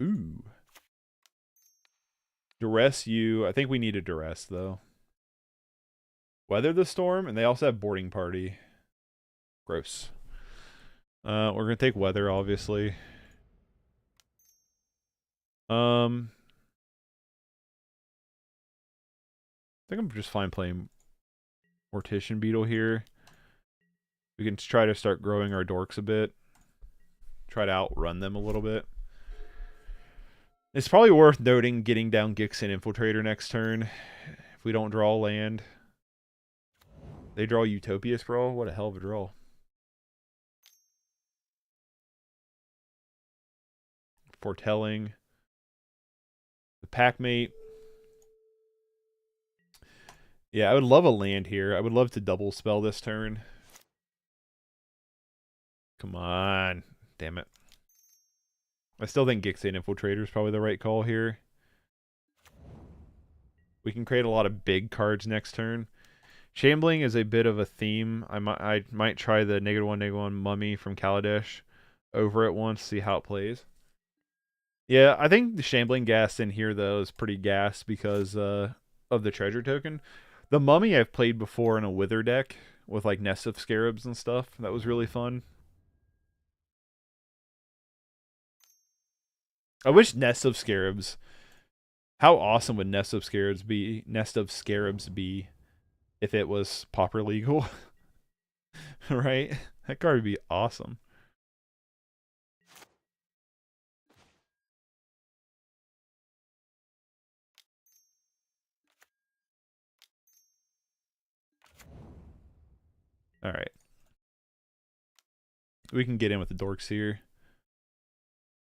Ooh. Duress you. I think we need a Duress, though. Weather the Storm, and they also have Boarding Party. Gross. We're going to take Weather, obviously. I think I'm just fine playing Mortician Beetle here. We can try to start growing our dorks a bit. Try to outrun them a little bit. It's probably worth noting getting down Gixian Infiltrator next turn. If we don't draw land. They draw Utopia Sprawl? What a hell of a draw. Foretelling. The Packmate. Yeah, I would love a land here. I would love to double spell this turn. Come on. Damn it. I still think Gixian Infiltrator is probably the right call here. We can create a lot of big cards next turn. Shambling is a bit of a theme. I might try the -1/-1 Mummy from Kaladesh over it once, see how it plays. Yeah, I think the Shambling Ghast in here, though, is pretty gas because of the treasure token. The Mummy I've played before in a Wither deck with, like, Nest of Scarabs and stuff. That was really fun. I wish Nest of Scarabs. How awesome would Nest of Scarabs be? If it was Pauper legal, right? That card would be awesome. All right, we can get in with the dorks here.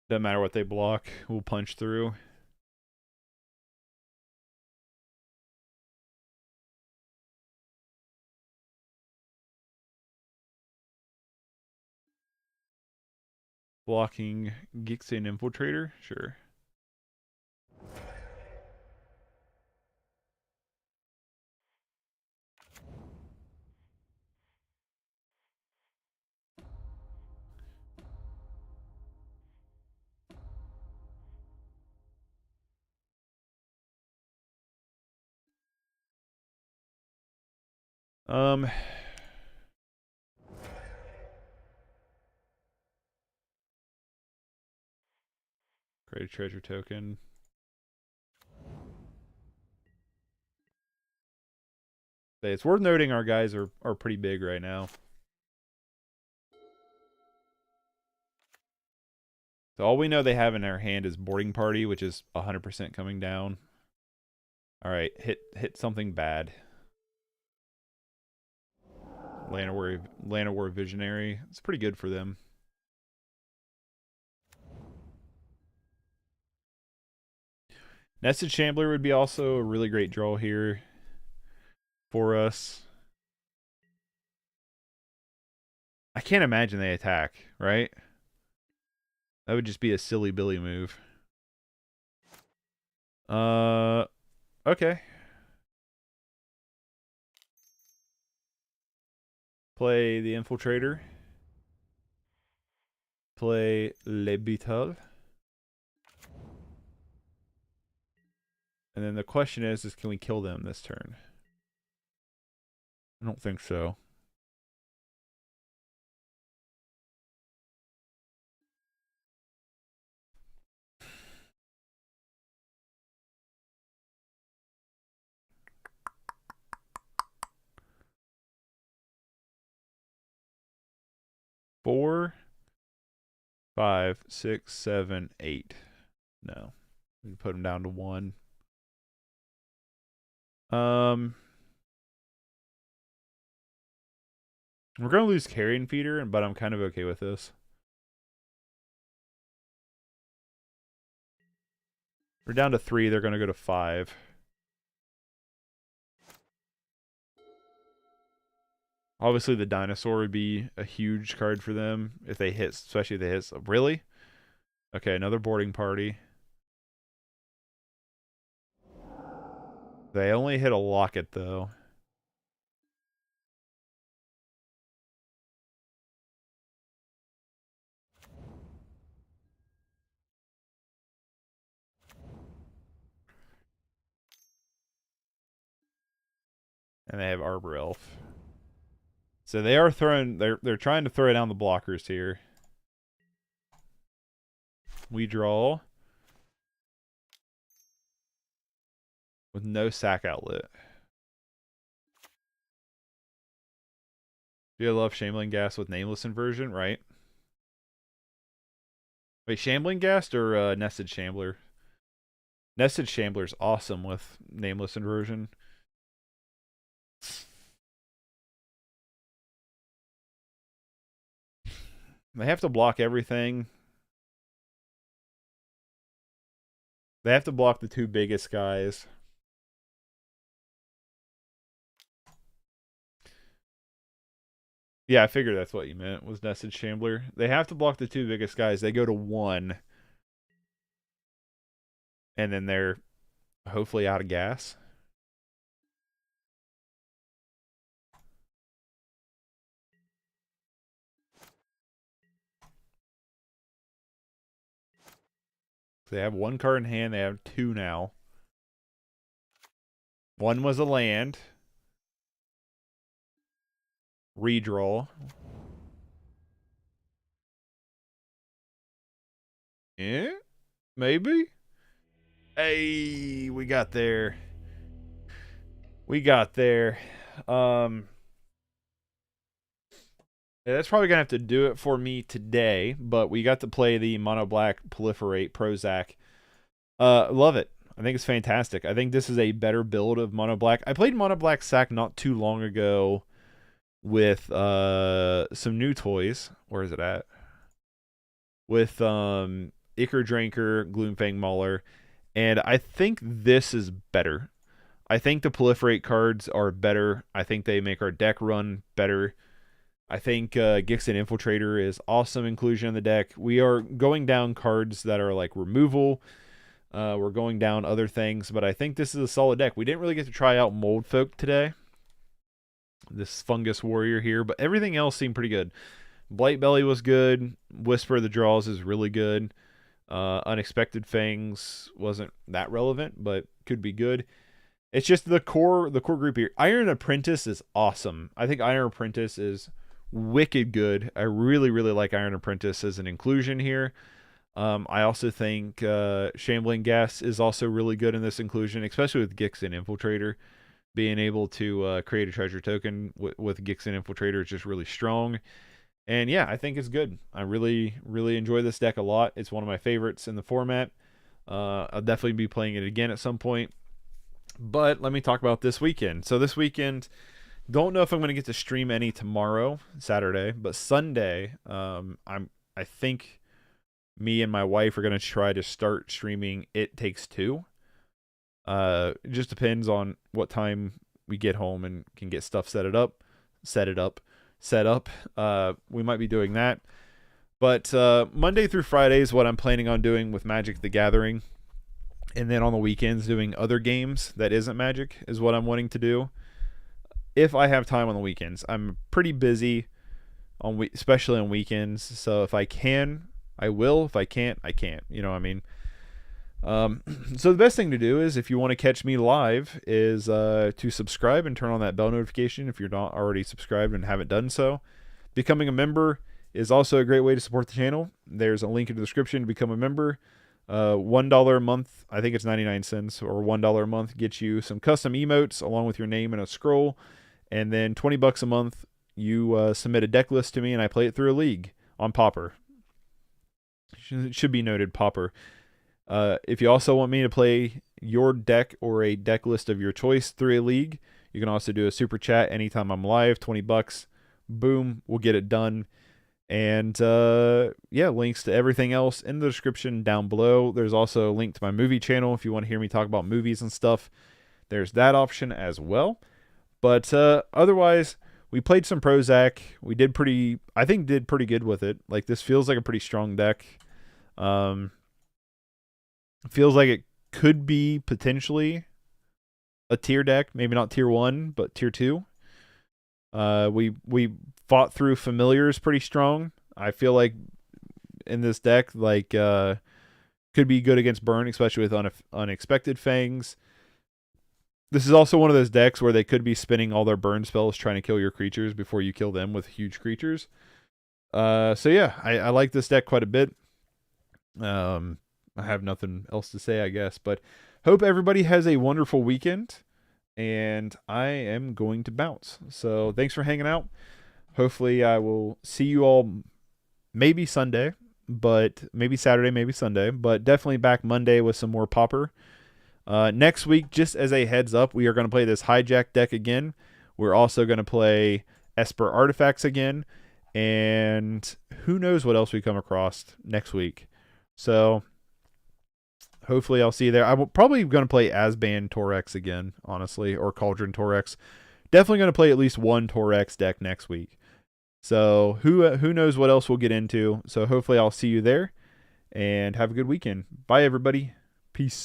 Doesn't matter what they block, we'll punch through. Blocking Gixian Infiltrator? Sure. Create a treasure token. It's worth noting our guys are pretty big right now. So all we know they have in their hand is Boarding Party, which is 100% coming down. All right, hit something bad. Llanowar Visionary. It's pretty good for them. Nested Shambler would be also a really great draw here for us. I can't imagine they attack, right? That would just be a silly Billy move. Okay. Play the Infiltrator. Play Le Beetle. And then the question is can we kill them this turn? I don't think so. Four, 5, 6, 7, 8. No. We can put them down to 1. We're going to lose Carrion Feeder, but I'm kind of okay with this. We're down to 3. They're going to go to 5. Obviously, the dinosaur would be a huge card for them if they hit, especially if they hit. Really? Okay, another boarding party. They only hit a locket, though. And they have Arbor Elf. So they are throwing, they're trying to throw down the blockers here. We draw with no sack outlet. You love Shambling Ghast with Nameless Inversion, right? Wait, Shambling Ghast or Nested Shambler? Nested Shambler's awesome with Nameless Inversion. They have to block everything. They have to block the 2 biggest guys. Yeah, I figured that's what you meant, was Nested Shambler. They have to block the 2 biggest guys. They go to 1. And then they're hopefully out of gas. They have 1 card in hand. They have 2 now. 1 was a land. Redraw. Yeah, maybe. Hey, we got there. We got there. Yeah, that's probably going to have to do it for me today, but we got to play the Mono Black Proliferate Prozac. Love it. I think it's fantastic. I think this is a better build of Mono Black. I played Mono Black Sac not too long ago with some new toys. Where is it at? With Ichor Drinker, Gloomfang Mauler, and I think this is better. I think the Proliferate cards are better. I think they make our deck run better. I think Gixian Infiltrator is awesome inclusion in the deck. We are going down cards that are like removal. We're going down other things, but I think this is a solid deck. We didn't really get to try out Mold Folk today. This Fungus Warrior here, but everything else seemed pretty good. Blightbelly was good. Whisper of the Draws is really good. Unexpected Fangs wasn't that relevant, but could be good. It's just the core group here. Iron Apprentice is awesome. I think Iron Apprentice is wicked good. I really, really like Iron Apprentice as an inclusion here. I also think Shambling Ghast is also really good in this inclusion, especially with Gixian Infiltrator. Being able to create a treasure token with Gixian Infiltrator is just really strong. And yeah, I think it's good. I really, really enjoy this deck a lot. It's one of my favorites in the format. I'll definitely be playing it again at some point. But let me talk about this weekend. So this weekend, don't know if I'm going to get to stream any tomorrow, Saturday, but Sunday, I think me and my wife are going to try to start streaming It Takes Two. It just depends on what time we get home and can get stuff set up. We might be doing that. But Monday through Friday is what I'm planning on doing with Magic the Gathering. And then on the weekends doing other games that isn't Magic is what I'm wanting to do. If I have time on the weekends. I'm pretty busy, especially on weekends. So if I can, I will. If I can't, I can't. You know what I mean? So the best thing to do is, if you want to catch me live, is to subscribe and turn on that bell notification if you're not already subscribed and haven't done so. Becoming a member is also a great way to support the channel. There's a link in the description to become a member. $1 a month, I think it's 99 cents, or $1 a month gets you some custom emotes along with your name and a scroll. And then $20 a month, you submit a deck list to me and I play it through a league on Pauper. It should be noted, Pauper. If you also want me to play your deck or a deck list of your choice through a league, you can also do a super chat anytime I'm live, $20. Boom, we'll get it done. And yeah, links to everything else in the description down below. There's also a link to my movie channel if you want to hear me talk about movies and stuff. There's that option as well. But otherwise, we played some Prozac. We did pretty good with it. Like, this feels like a pretty strong deck. Feels like it could be potentially a tier deck. Maybe not tier 1, but tier 2. We fought through familiars pretty strong. I feel like in this deck, like, could be good against burn, especially with Unexpected Fangs. This is also one of those decks where they could be spinning all their burn spells trying to kill your creatures before you kill them with huge creatures. So yeah, I like this deck quite a bit. I have nothing else to say, I guess, but hope everybody has a wonderful weekend, and I am going to bounce. So thanks for hanging out. Hopefully I will see you all maybe Sunday, but maybe Saturday, maybe Sunday, but definitely back Monday with some more Pauper. Next week, just as a heads up, we are going to play this hijack deck again. We're also going to play Esper Artifacts again, and who knows what else we come across next week. So hopefully I'll see you there. I'm probably going to play Asban Torex again, honestly, or Cauldron Torex. Definitely going to play at least one Torex deck next week. So who knows what else we'll get into. So hopefully I'll see you there, and have a good weekend. Bye, everybody. Peace.